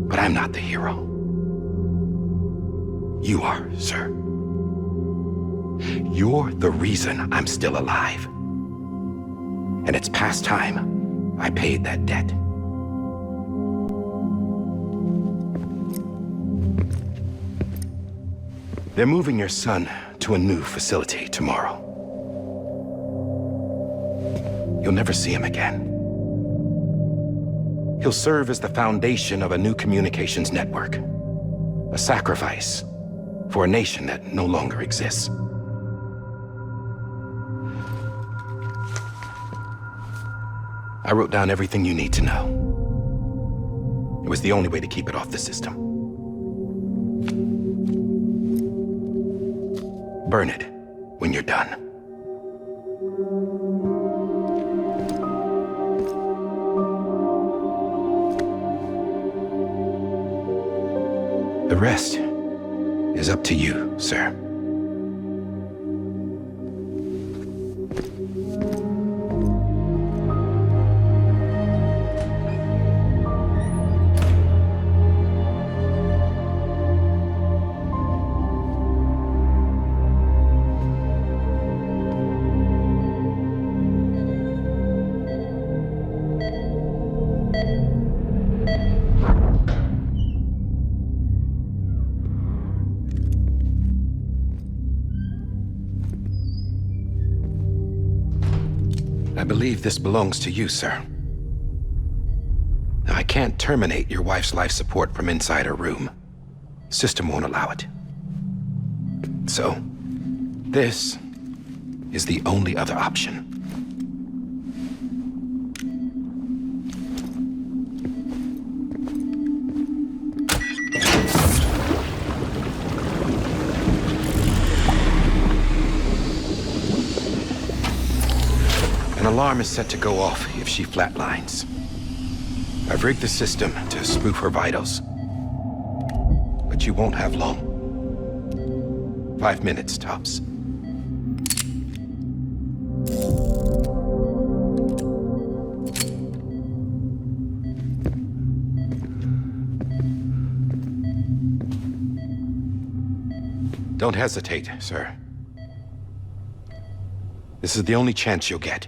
But I'm not the hero. You are, sir. You're the reason I'm still alive. And it's past time I paid that debt. They're moving your son to a new facility tomorrow. You'll never see him again. He'll serve as the foundation of a new communications network. A sacrifice for a nation that no longer exists. I wrote down everything you need to know. It was the only way to keep it off the system. Burn it when you're done. The rest is up to you, sir. I believe this belongs to you, sir. Now, I can't terminate your wife's life support from inside her room. System won't allow it. So, this is the only other option. An alarm is set to go off if she flatlines. I've rigged the system to spoof her vitals. But you won't have long. 5 minutes, tops. Don't hesitate, sir. This is the only chance you'll get.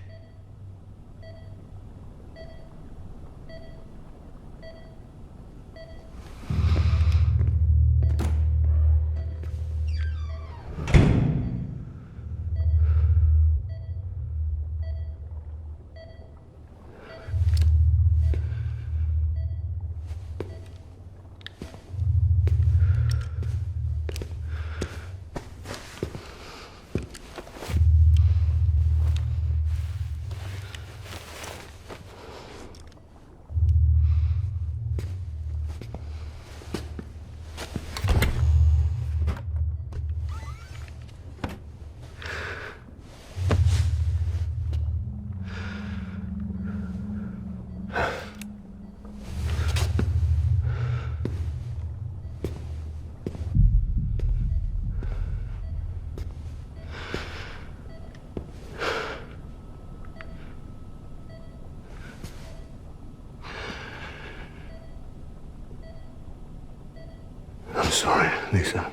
sorry, Lisa.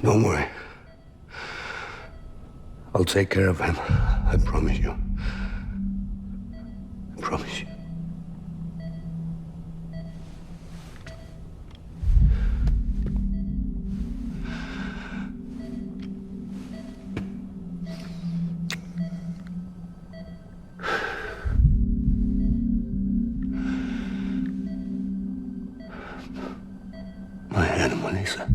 Don't worry. I'll take care of him. I promise you. I promise you. My animal, Lisa.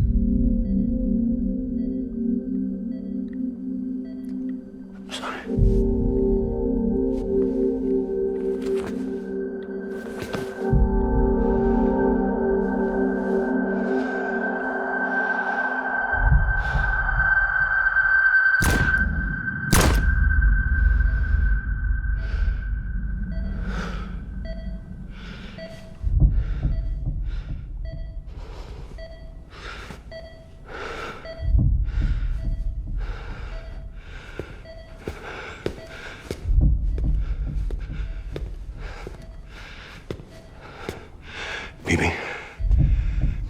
I'm sorry. Bibi.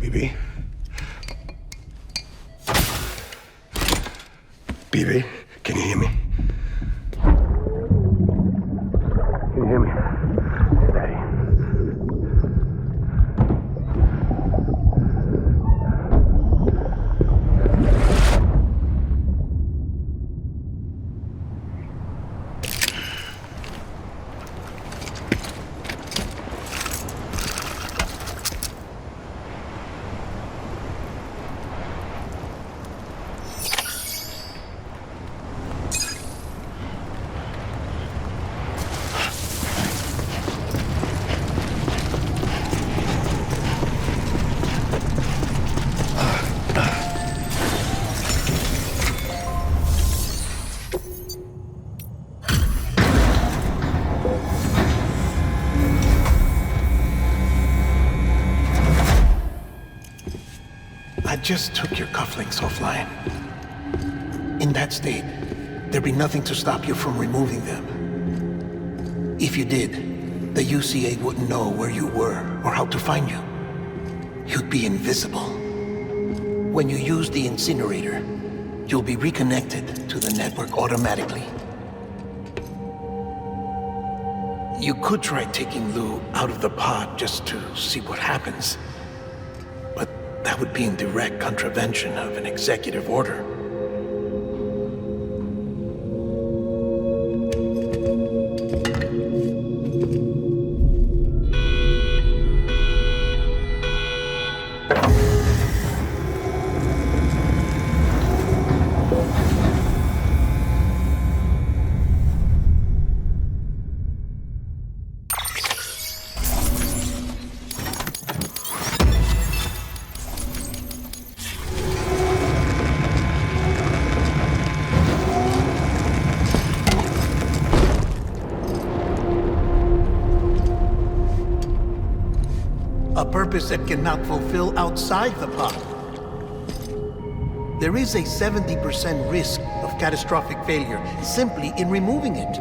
Bibi. Bibi, can you hear me? Can you hear me? Daddy. I just took your cufflinks offline. In that state, there'd be nothing to stop you from removing them. If you did, the UCA wouldn't know where you were or how to find you. You'd be invisible. When you use the incinerator, you'll be reconnected to the network automatically. You could try taking Lou out of the pod just to see what happens. But that would be in direct contravention of an executive order. A purpose that cannot fulfill outside the pod. There is a 70% risk of catastrophic failure simply in removing it.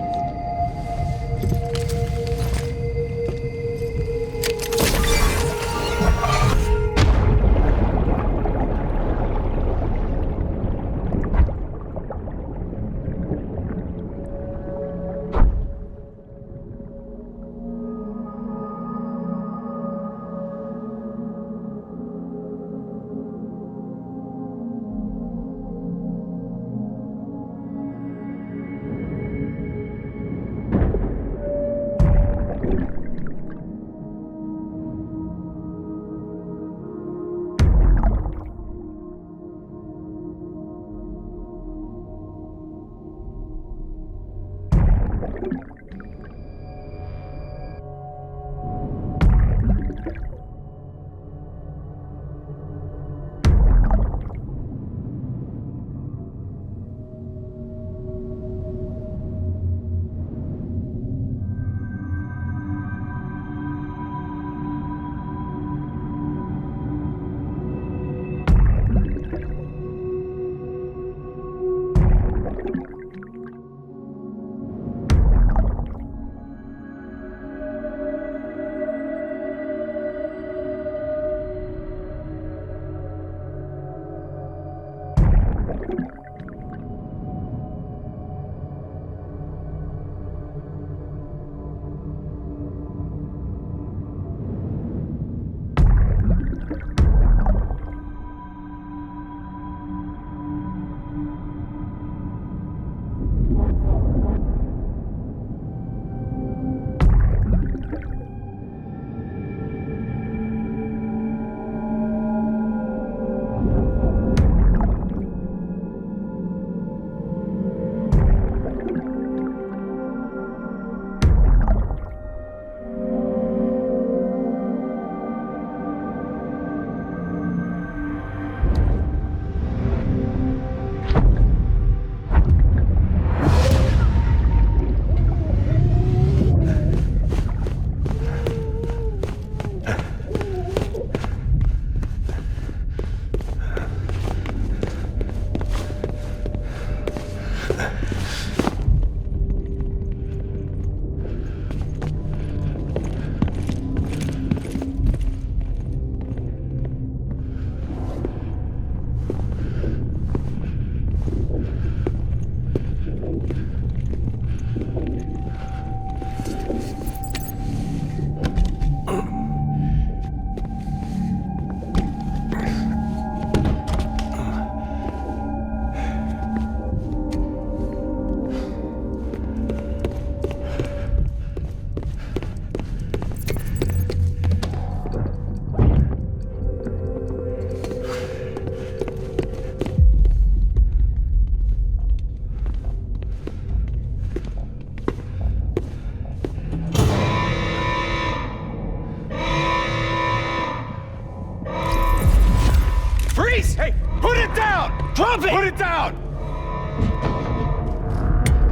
Drop it! Put it down!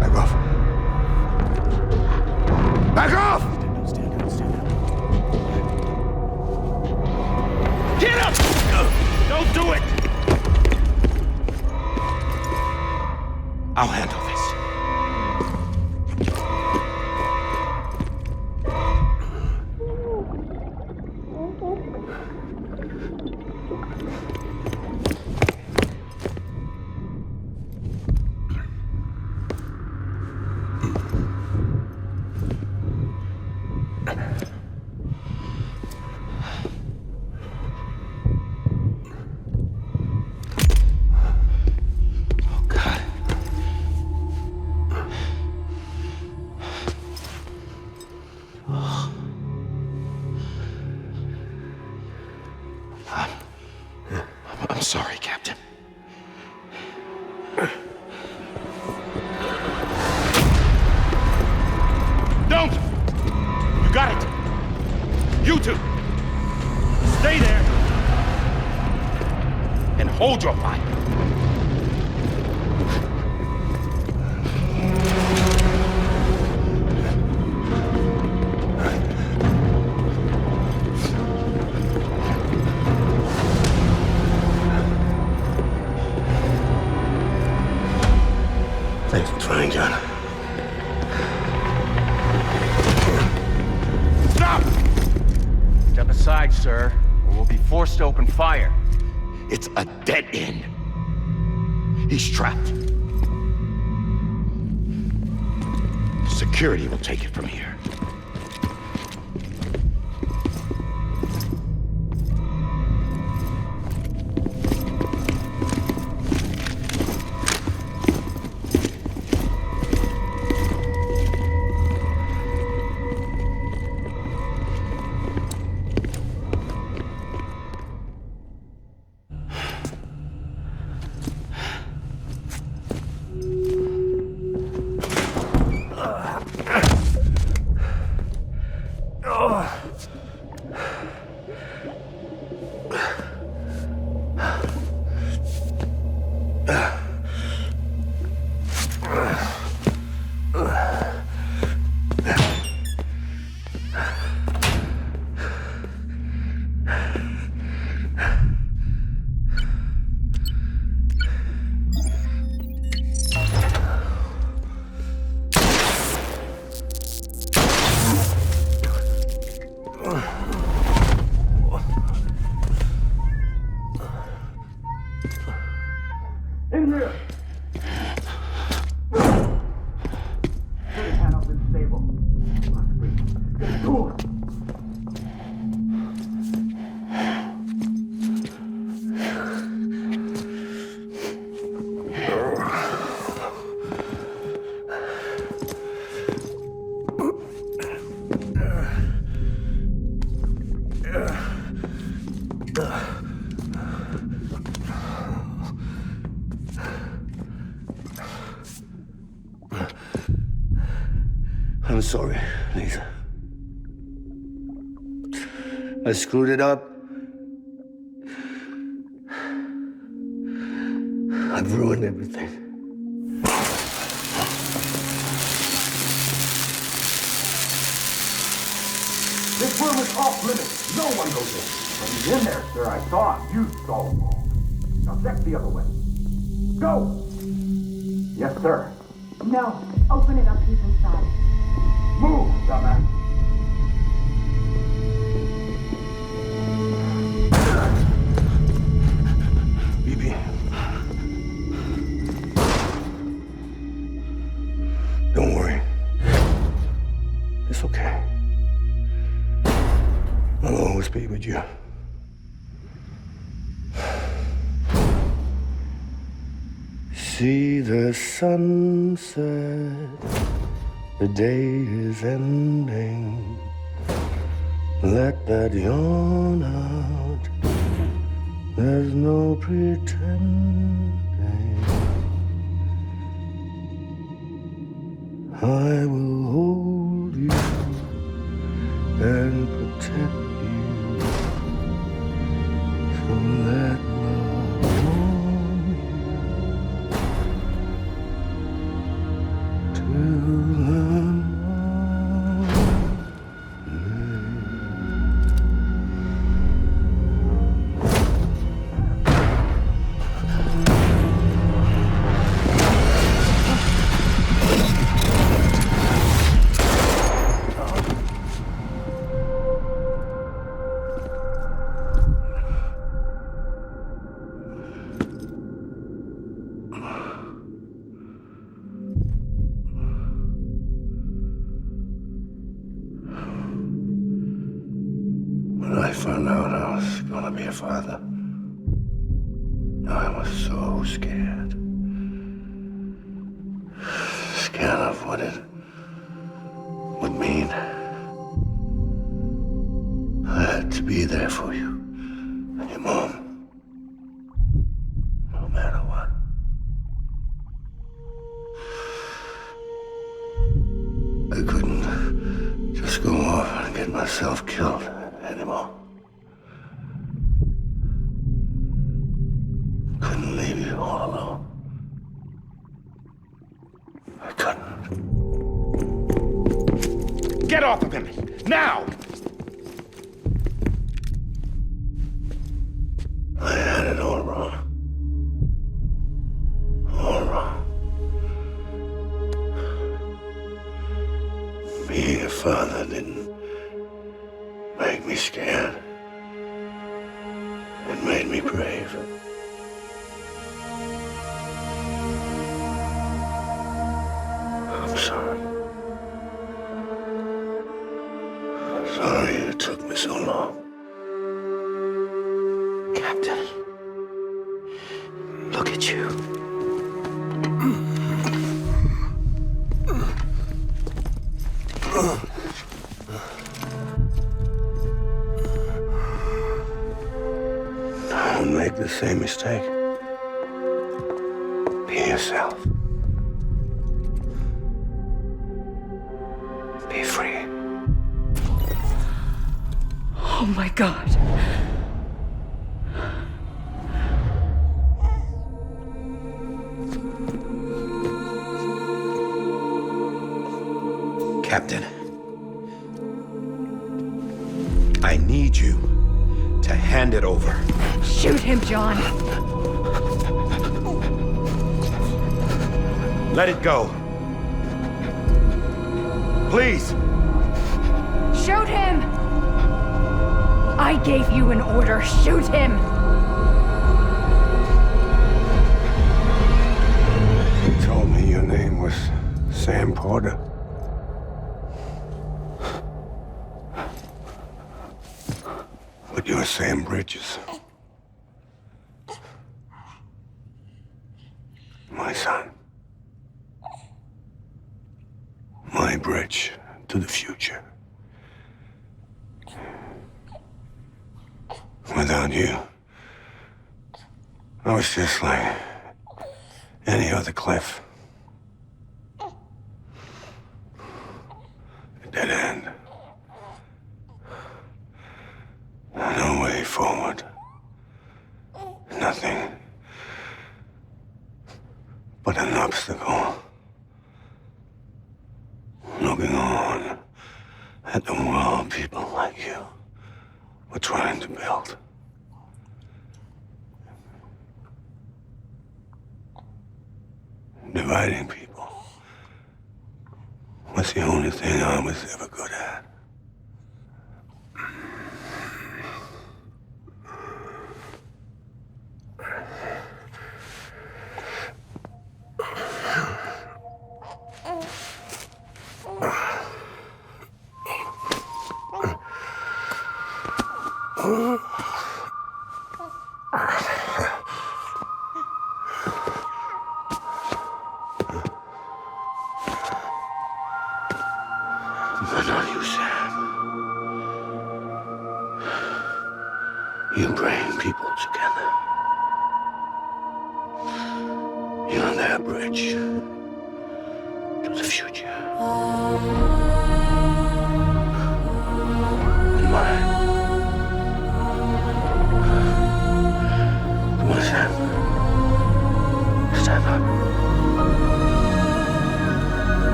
Back off. Back off! Get up! Don't do it! I'll handle this. I'm sorry, Captain. Don't! You got it! You two! Stay there! And hold your fire! Thanks for trying, John. Stop! Step aside, sir, or we'll be forced to open fire. It's a dead end. He's trapped. Security will take it from here. I'm sorry, Lisa. I screwed it up. I've ruined everything. This room is off limits. No one goes in. But he's in there, sir. I saw him. You saw him. Now check the other way. Go! Yes, sir. No. Open it up. He's inside. Move, dumbass. BB. Don't worry. It's okay. I'll always be with you. See the sunset, the day is ending. Let that yawn out, there's no pretending. I will hold you and protect you. So let love warm you. When I found out I was gonna be a father, I was so scared. Scared of what it would mean. I had to be there for you and your mom, no matter what. I couldn't just go off and get myself killed anymore. Couldn't leave you all alone. I couldn't. Get off of him! Now! I had it all wrong. All wrong. Being a father didn't make me scared. It made me brave. I'm sorry. Sorry it took me so long. Captain, look at you. Don't make the same mistake. Be yourself. Be free. Oh my God. Captain, I need you to hand it over. Shoot him, John. Let it go. Please. Shoot him! I gave you an order. Shoot him! You told me your name was Sam Porter. But you're Sam Bridges. My son. My bridge to the future. Without you, I was just like any other Cliff. A dead end. No way forward. Nothing but an obstacle. Looking on at the world people like you were trying to build. Dividing people was the only thing I was ever good at. But not you, Sam. You bring people together. You're their bridge to the future. And mine. Come on, Sam. Stand up.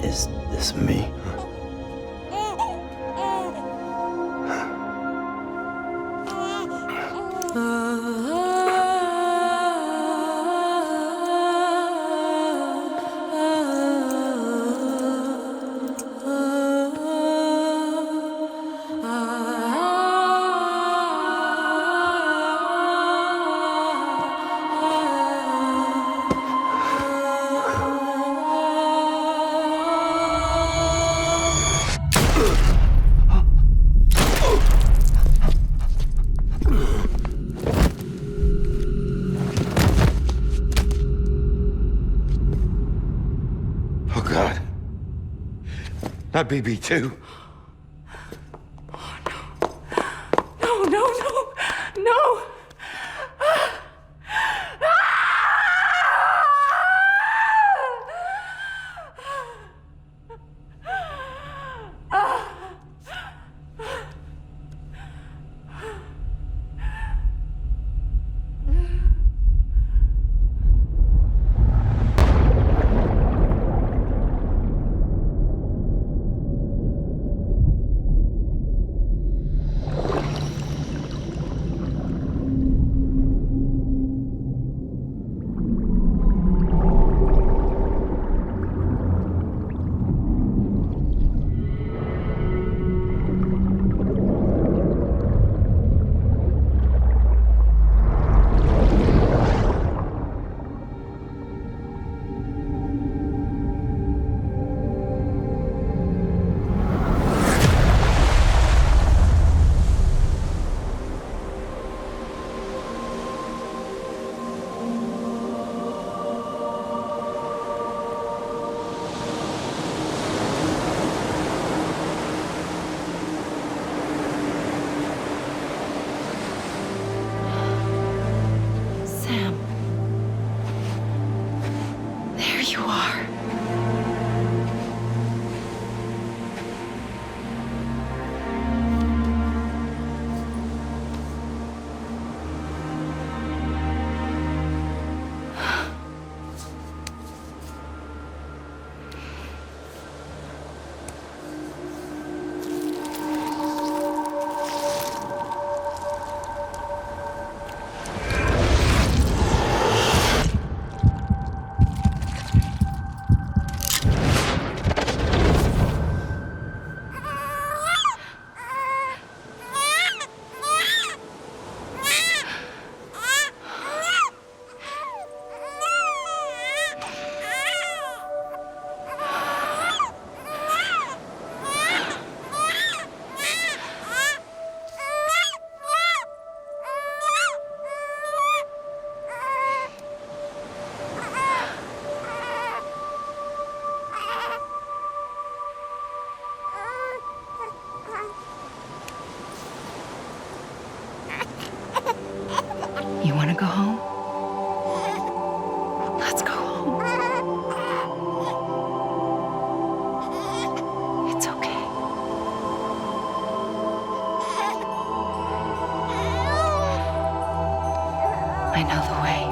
Is this me? My BB too. No, no, no, no! You want to go home? Let's go home. It's okay. I know the way.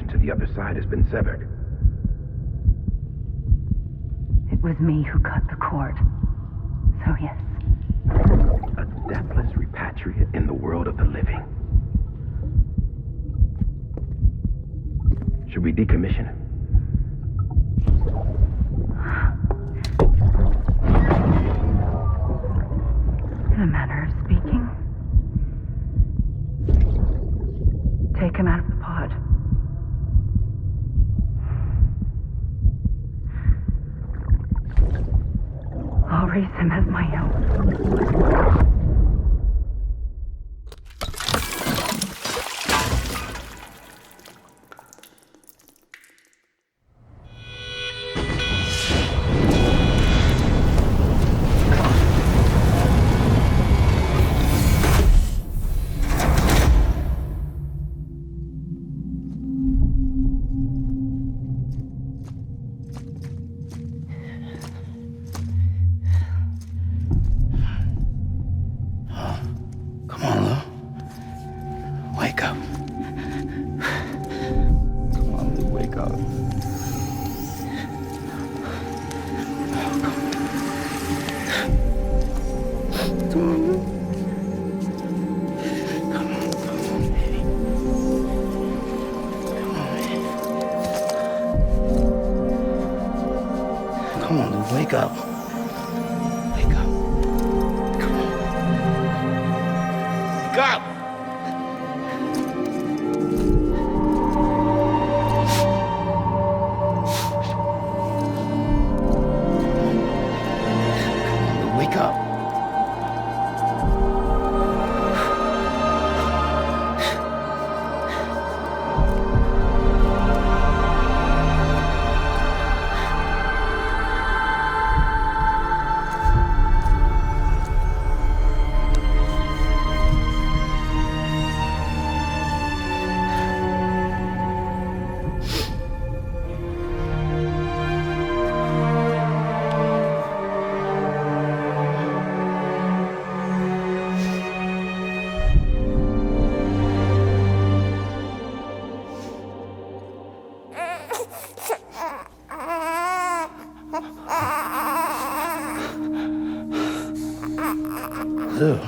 To the other side has been severed. It was me who cut the cord. So yes. A deathless repatriate in the world of the living. Should we decommission him? a manner of speaking. Take him out of the pod. I'll raise him as my own. Come on, Lou. Wake up. Come on, Lou, wake up. Come on, Lou. Come on, baby. Come on, Lou, wake up. Wake up. Come on. Wake up! Wake up. Lou.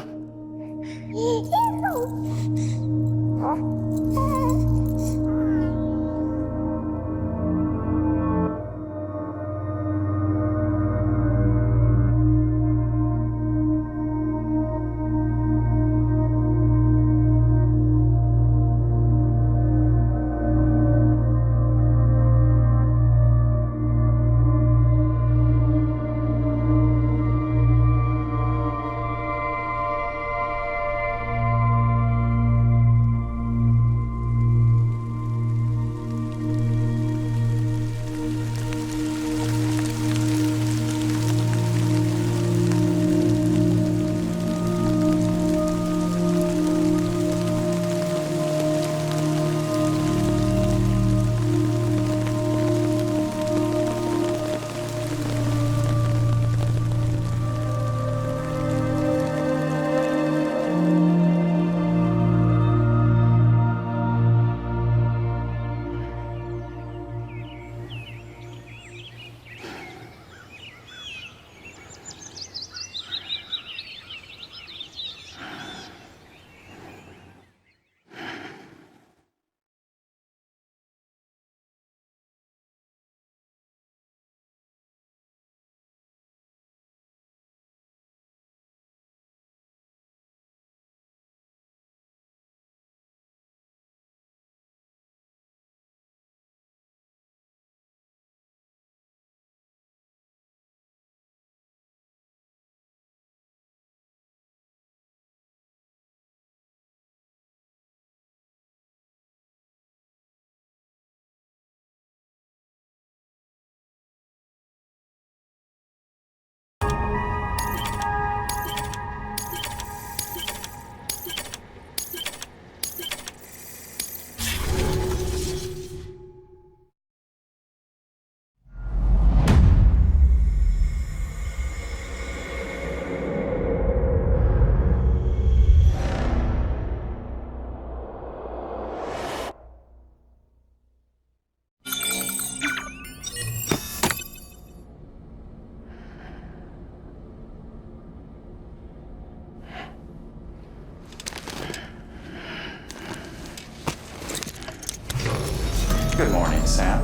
Good morning, Sam.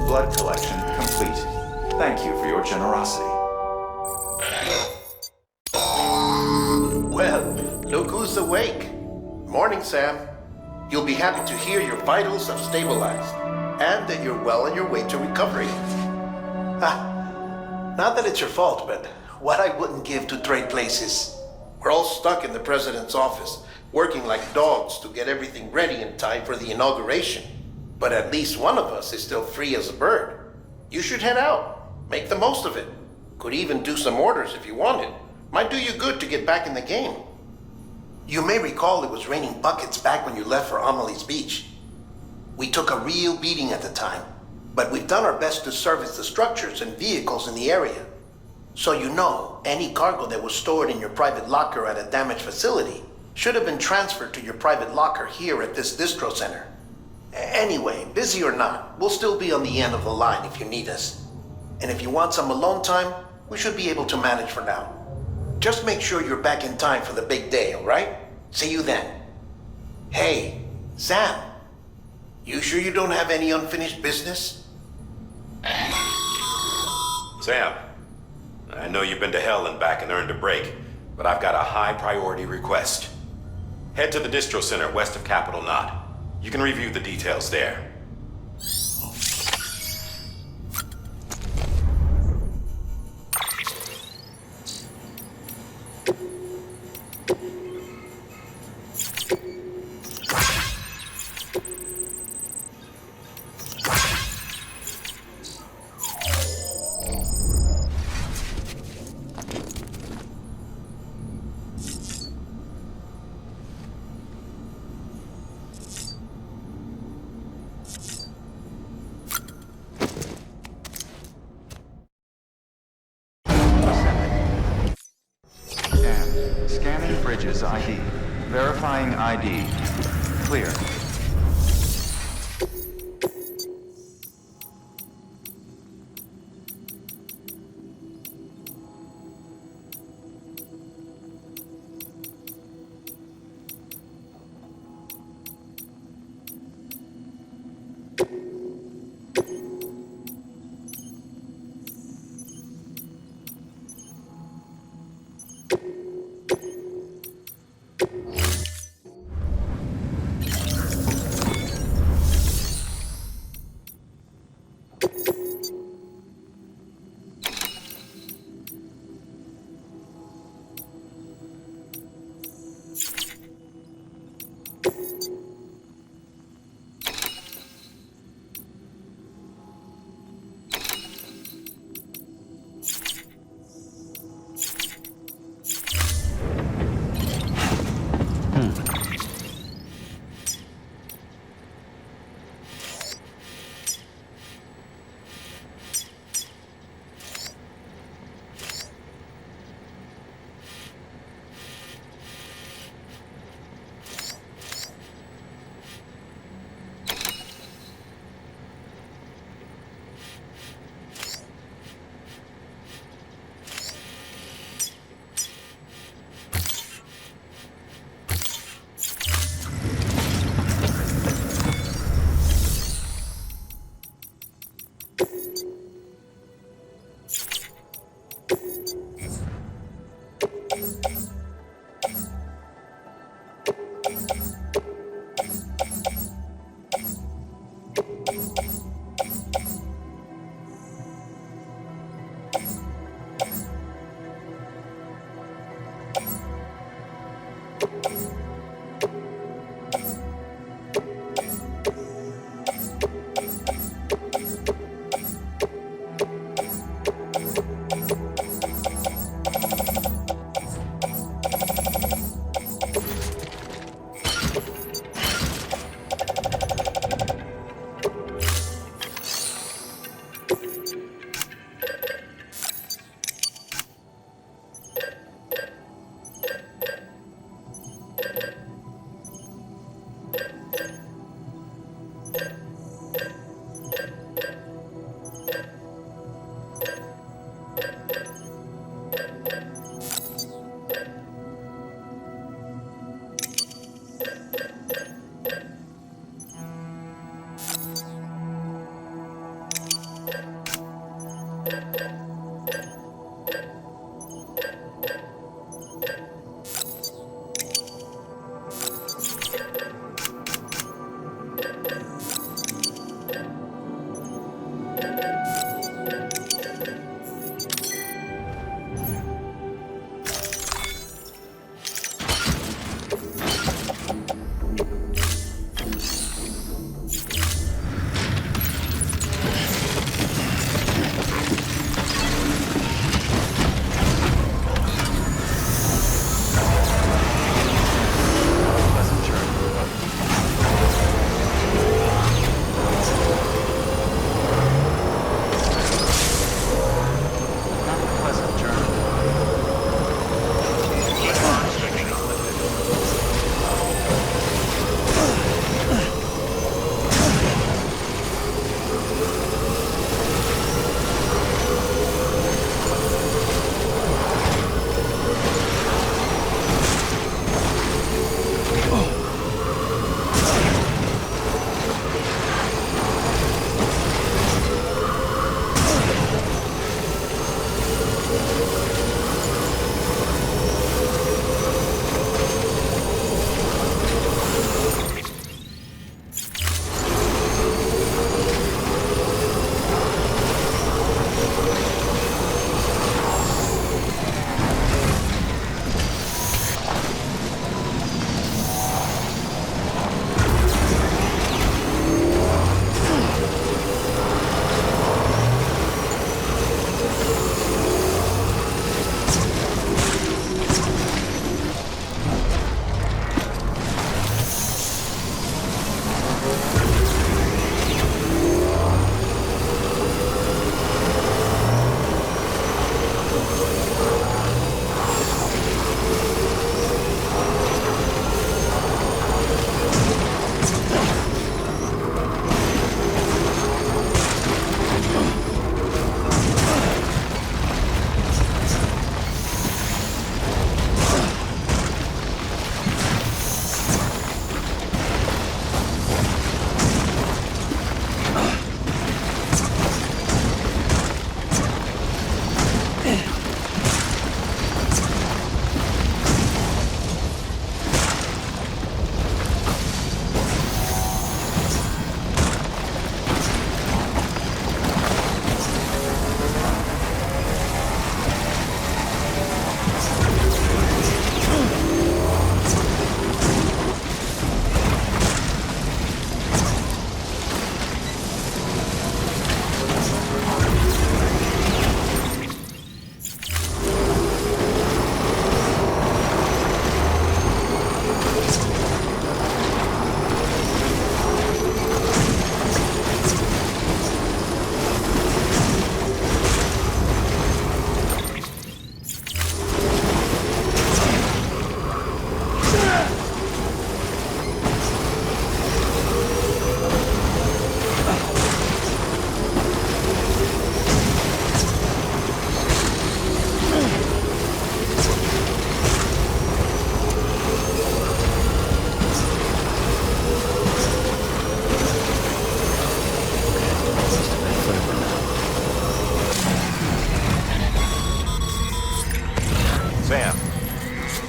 Blood collection complete. Thank you for your generosity. Who's awake? Morning, Sam. You'll be happy to hear your vitals have stabilized, and that you're well on your way to recovery. Not that it's your fault, but what I wouldn't give to trade places. We're all stuck in the president's office, working like dogs to get everything ready in time for the inauguration. But at least one of us is still free as a bird. You should head out. Make the most of it. Could even do some orders if you wanted. Might do you good to get back in the game. You may recall it was raining buckets back when you left for Amelie's Beach. We took a real beating at the time, but we've done our best to service the structures and vehicles in the area. So you know, any cargo that was stored in your private locker at a damaged facility should have been transferred to your private locker here at this distro center. Anyway, busy or not, we'll still be on the end of the line if you need us. And if you want some alone time, we should be able to manage for now. Just make sure you're back in time for the big day, all right? See you then. Hey, Sam, you sure you don't have any unfinished business? Sam, I know you've been to hell and back and earned a break, but I've got a high priority request. Head to the distro center west of Capitol Knot. You can review the details there. Scanning Bridges ID. Verifying ID. Clear.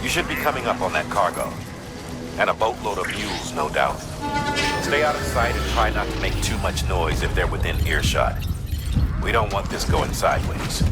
You should be coming up on that cargo. And a boatload of mules, no doubt. Stay out of sight and try not to make too much noise if they're within earshot. We don't want this going sideways.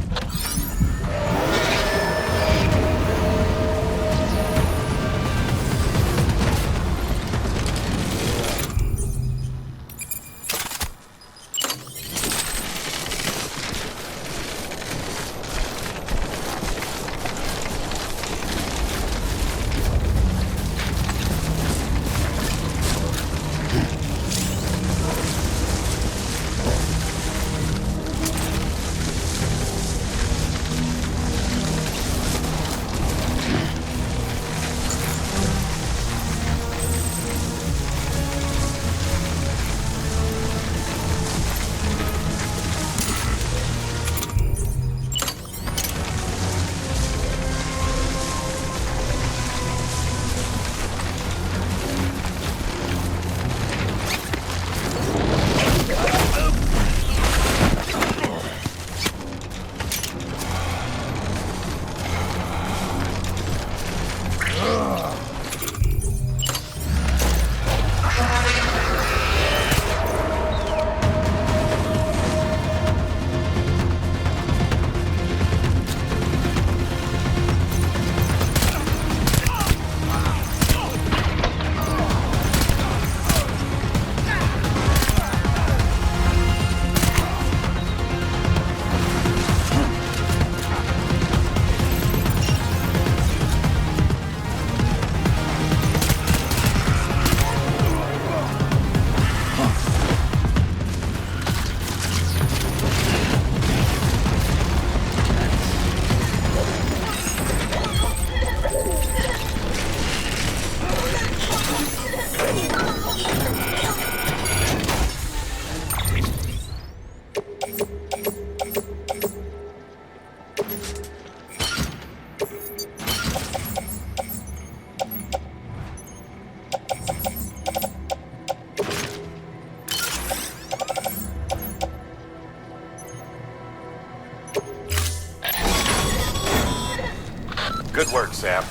Good work, Sam.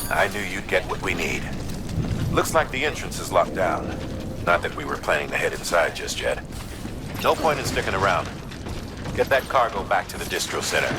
I knew you'd get what we need. Looks like the entrance is locked down. Not that we were planning to head inside just yet. No point in sticking around. Get that cargo back to the distro center.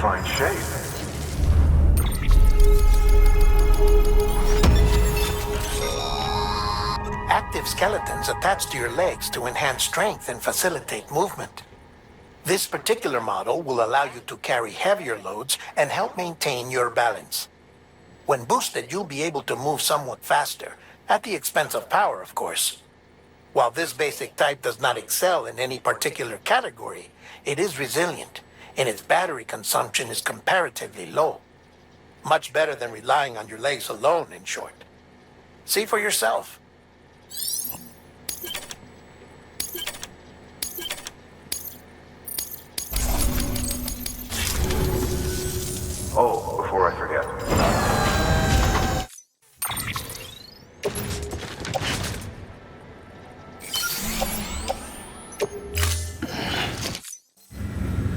fine shape. Active skeletons attached to your legs to enhance strength and facilitate movement. This particular model will allow you to carry heavier loads and help maintain your balance. When boosted, you'll be able to move somewhat faster, at the expense of power, of course. While this basic type does not excel in any particular category, it is resilient, and its battery consumption is comparatively low. Much better than relying on your legs alone, in short. See for yourself. Oh, before I forget.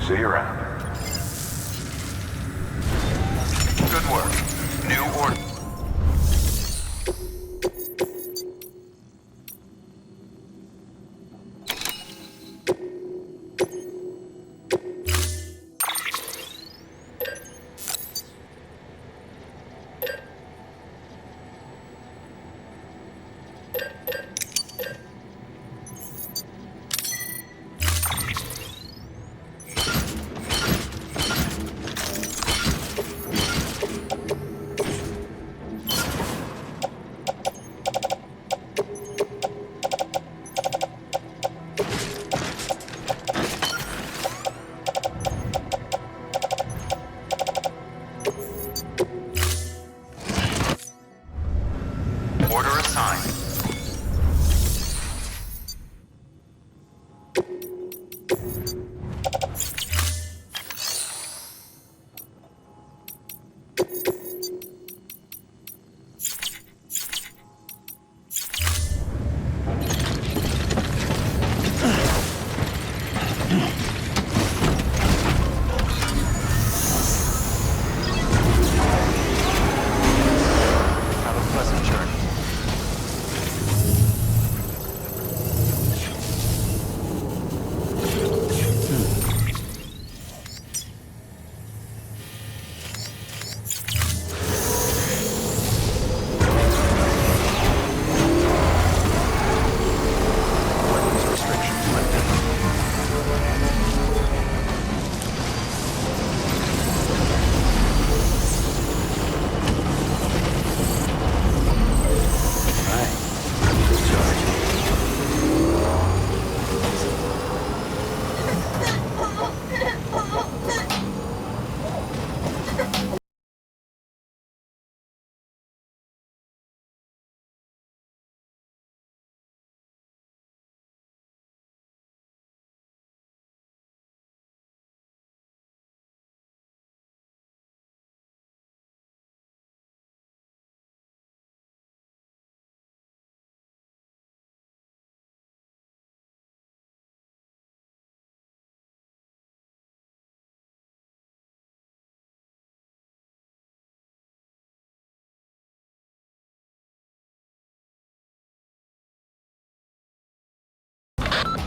See you around. Good work. New order. Order assigned. Have a pleasant journey.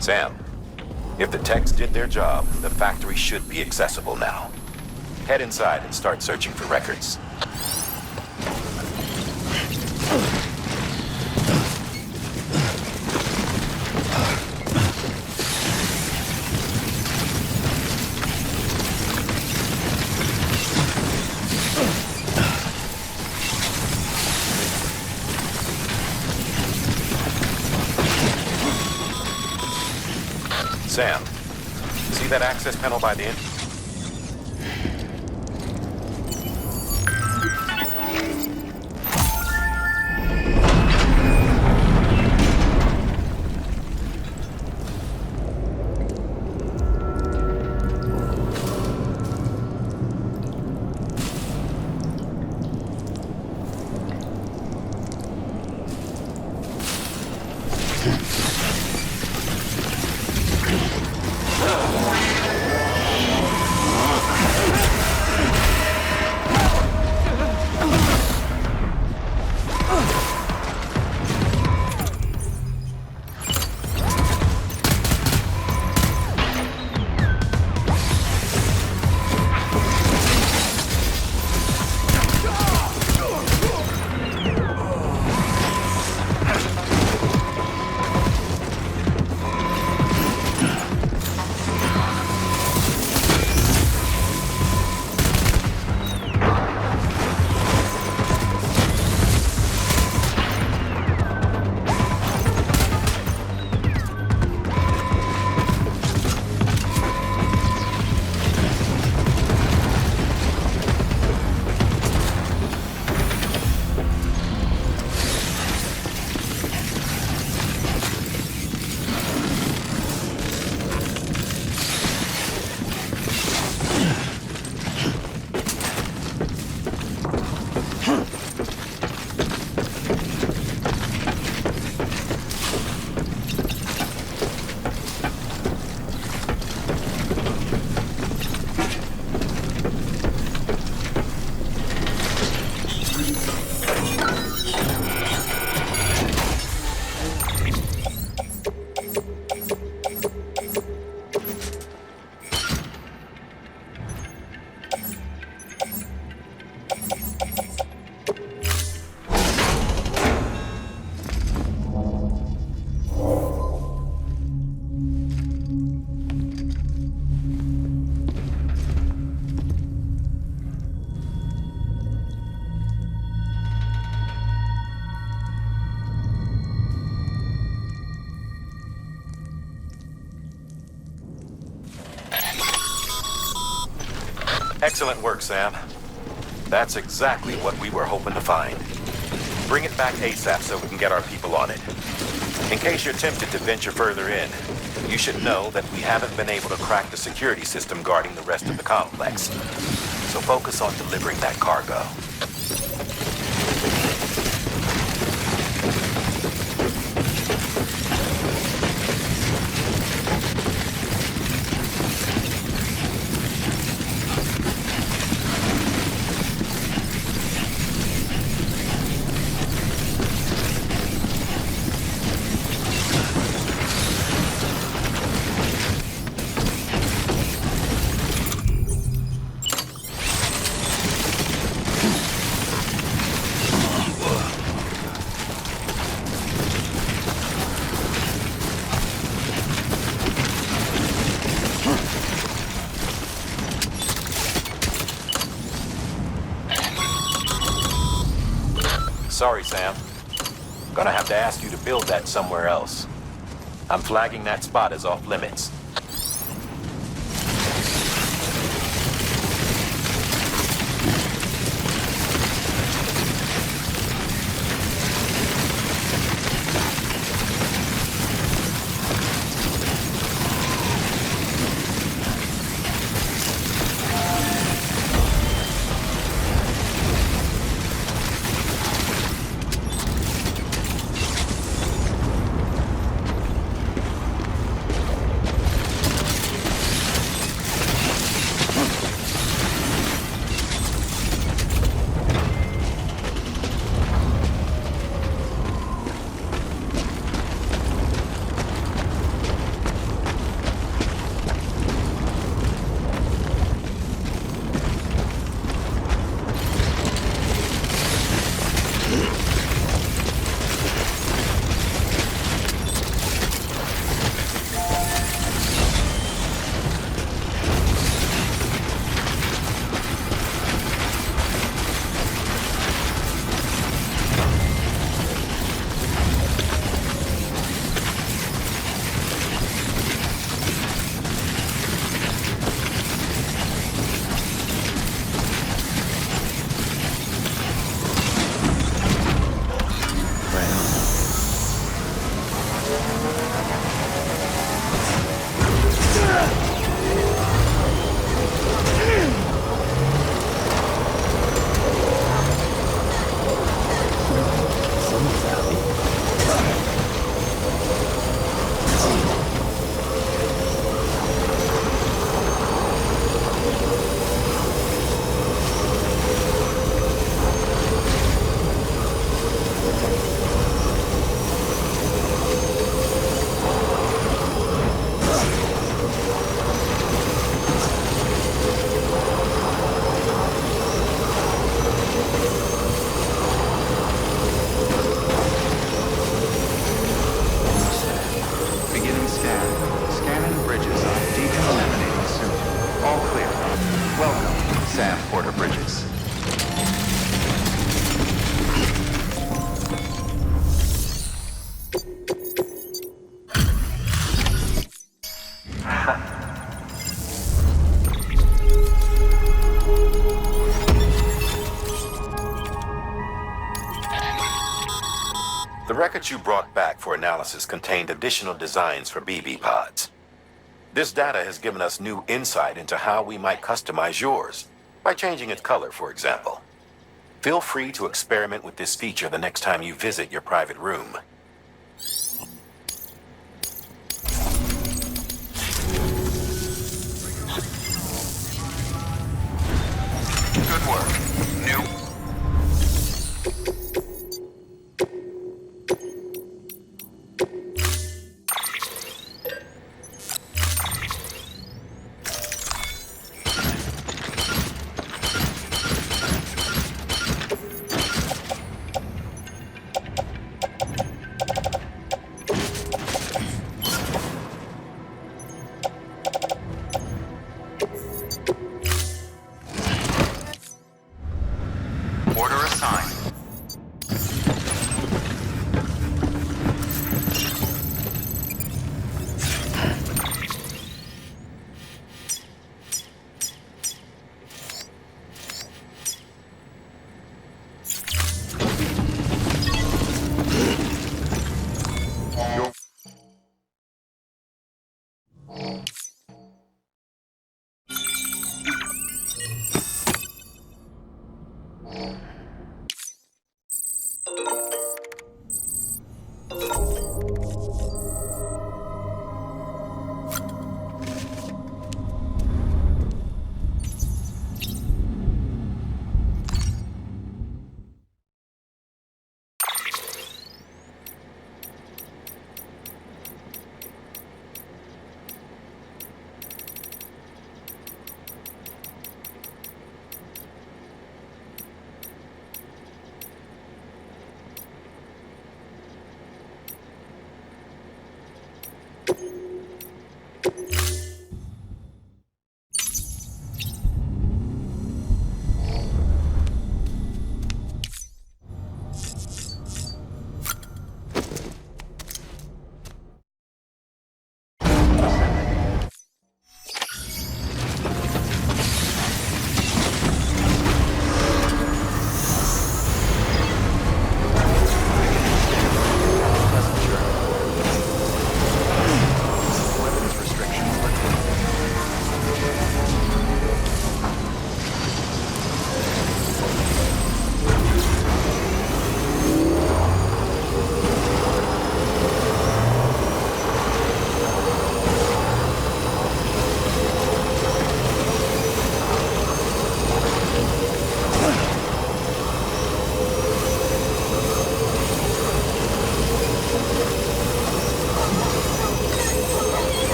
Sam, if the techs did their job, the factory should be accessible now. Head inside and start searching for records. Sam, see that access panel by the end? Excellent work, Sam. That's exactly what we were hoping to find. Bring it back ASAP so we can get our people on it. In case you're tempted to venture further in, you should know that we haven't been able to crack the security system guarding the rest of the complex. So focus on delivering that cargo. Sorry, Sam. Gonna have to ask you to build that somewhere else. I'm flagging that spot as off limits. The records you brought back for analysis contained additional designs for BB pods. This data has given us new insight into how we might customize yours, by changing its color, for example. Feel free to experiment with this feature the next time you visit your private room. Good work. New.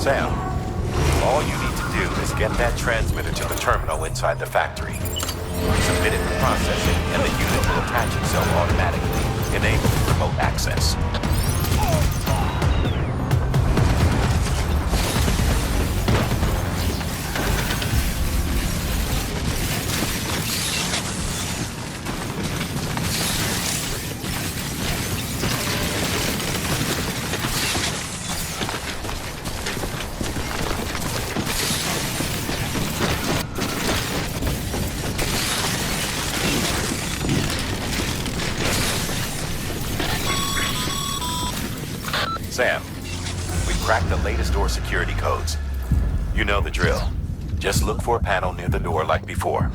Sam, all you need to do is get that transmitter to the terminal inside the factory. Submit it for processing, and the unit will attach itself automatically, enabling remote access. Sam, we've cracked the latest door security codes. You know the drill. Just look for a panel near the door like before.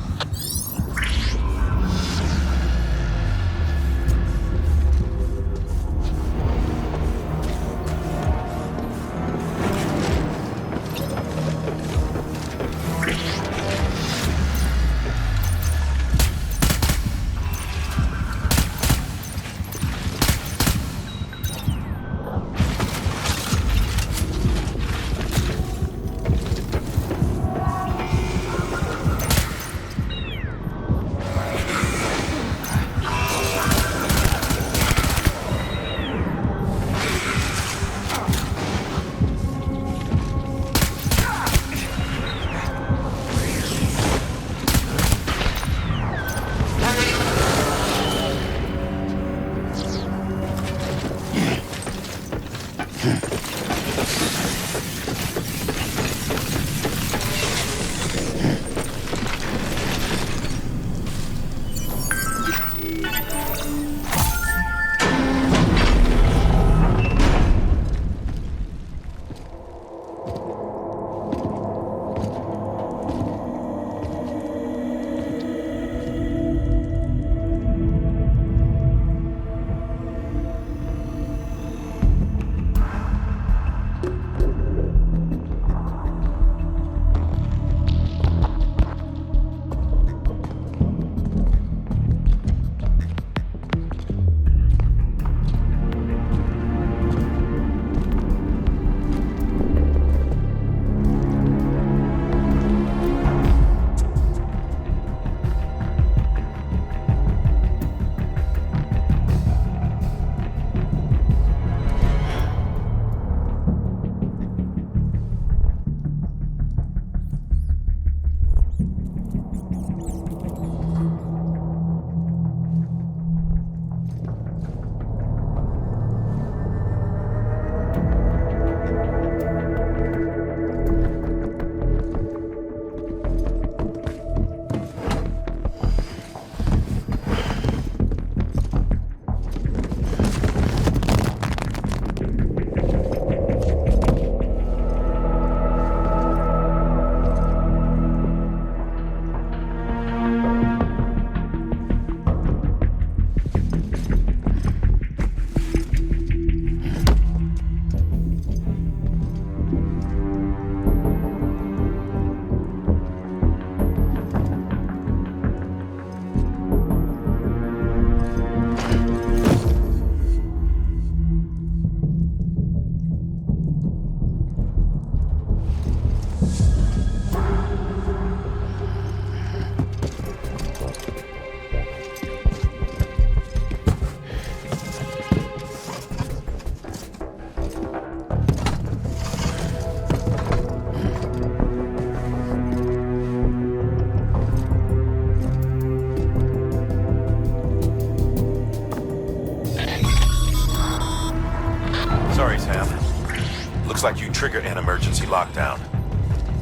Looks like you triggered an emergency lockdown.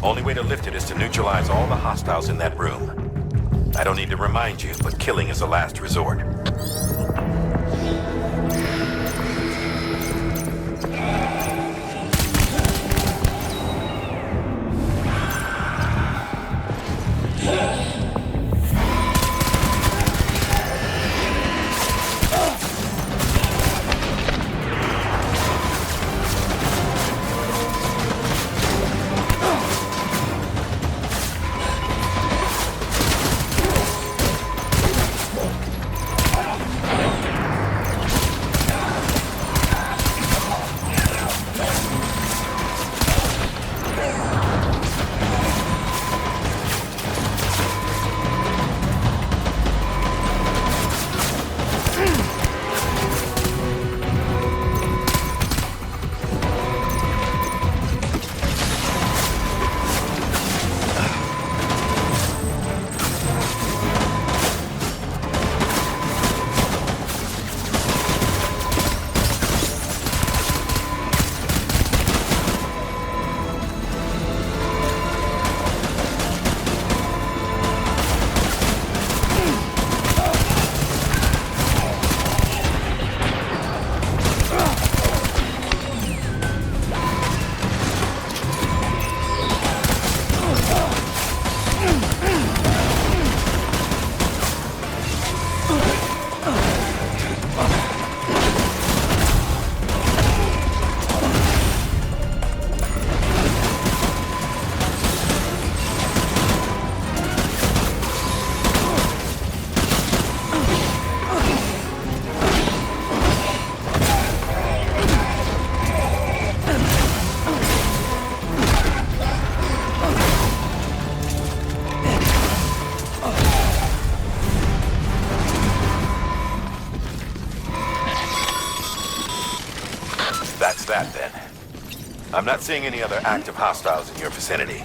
Only way to lift it is to neutralize all the hostiles in that room. I don't need to remind you, but killing is a last resort. That's that, then. I'm not seeing any other active hostiles in your vicinity.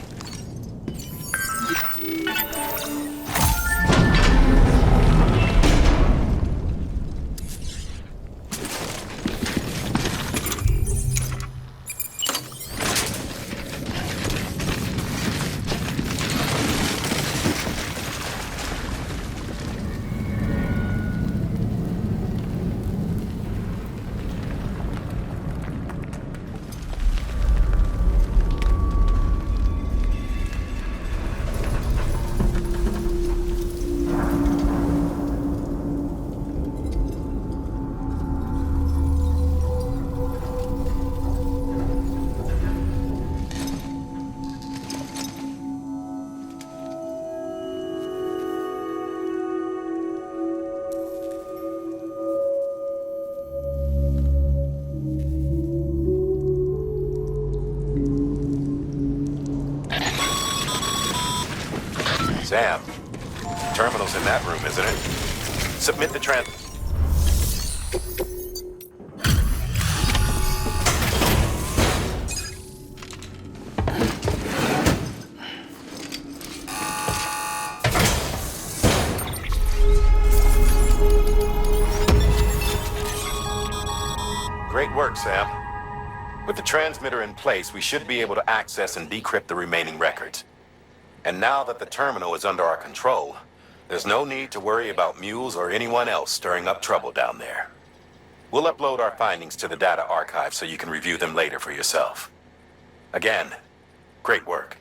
Sam, terminal's in that room, isn't it? Submit the Great work, Sam. With the transmitter in place, we should be able to access and decrypt the remaining records. And now that the terminal is under our control, there's no need to worry about mules or anyone else stirring up trouble down there. We'll upload our findings to the data archive so you can review them later for yourself. Again, great work.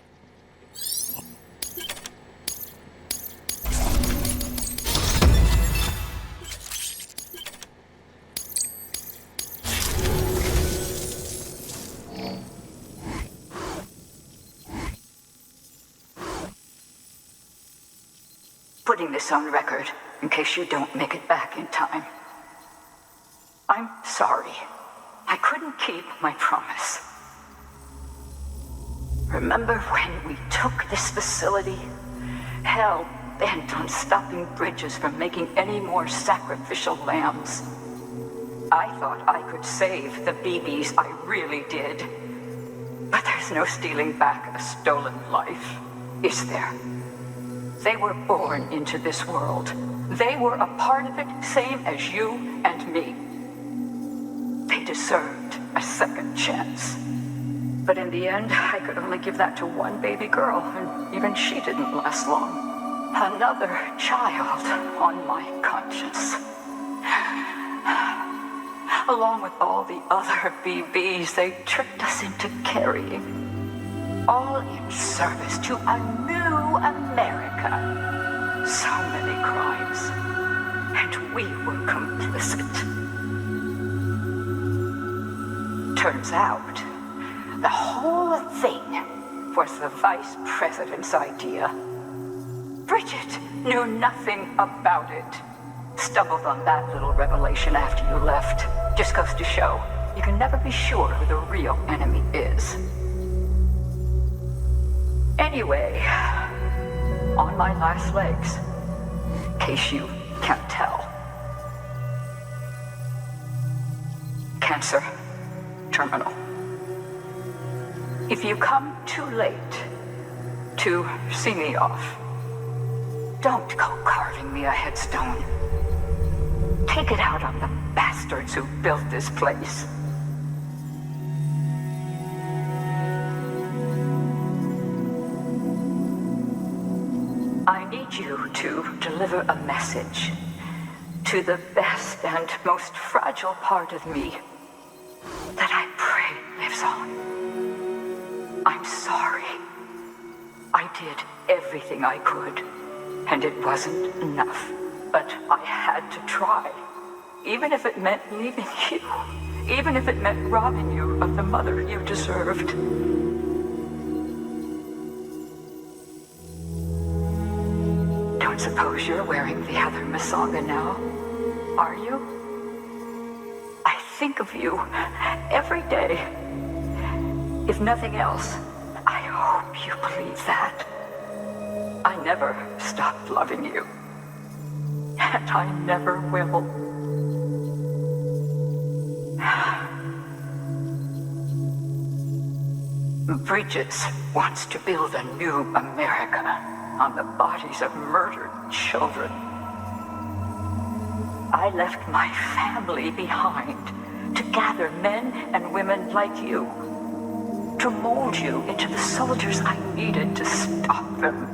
Putting this on record in case you don't make it back in time. I'm sorry. I couldn't keep my promise. Remember when we took this facility? Hell bent on stopping bridges from making any more sacrificial lambs. I thought I could save the BBs, I really did. But there's no stealing back a stolen life, is there? They were born into this world. They were a part of it, same as you and me. They deserved a second chance. But in the end, I could only give that to one baby girl, and even she didn't last long. Another child on my conscience. Along with all the other BBs they tricked us into carrying. All in service to a new America. So many crimes. And we were complicit. Turns out, the whole thing was the Vice President's idea. Bridget knew nothing about it. Stumbled on that little revelation after you left. Just goes to show, you can never be sure who the real enemy is. Anyway, on my last legs, in case you can't tell. Cancer, terminal. If you come too late to see me off, don't go carving me a headstone. Take it out on the bastards who built this place. I need you to deliver a message to the best and most fragile part of me that I pray lives on. I'm sorry. I did everything I could, and it wasn't enough. But I had to try, even if it meant leaving you, even if it meant robbing you of the mother you deserved. Don't suppose you're wearing the other Masaga now, are you? I think of you every day. If nothing else, I hope you believe that. I never stopped loving you. And I never will. Bridges wants to build a new America on the bodies of murdered children. I left my family behind to gather men and women like you, to mold you into the soldiers I needed to stop them.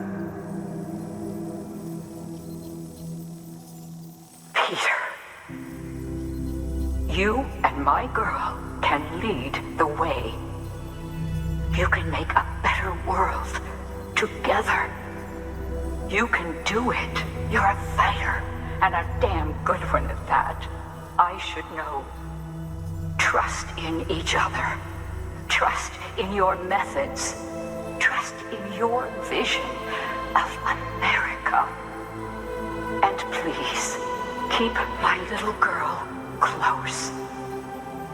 You and my girl can lead the way. You can make a better world together. You can do it. You're a fighter, and a damn good one at that. I should know. Trust in each other. Trust in your methods. Trust in your vision of America. And please, keep my little girl close.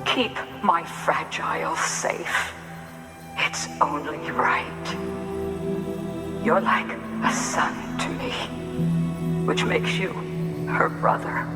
Keep my fragile safe. It's only right. You're like a son to me, which makes you her brother.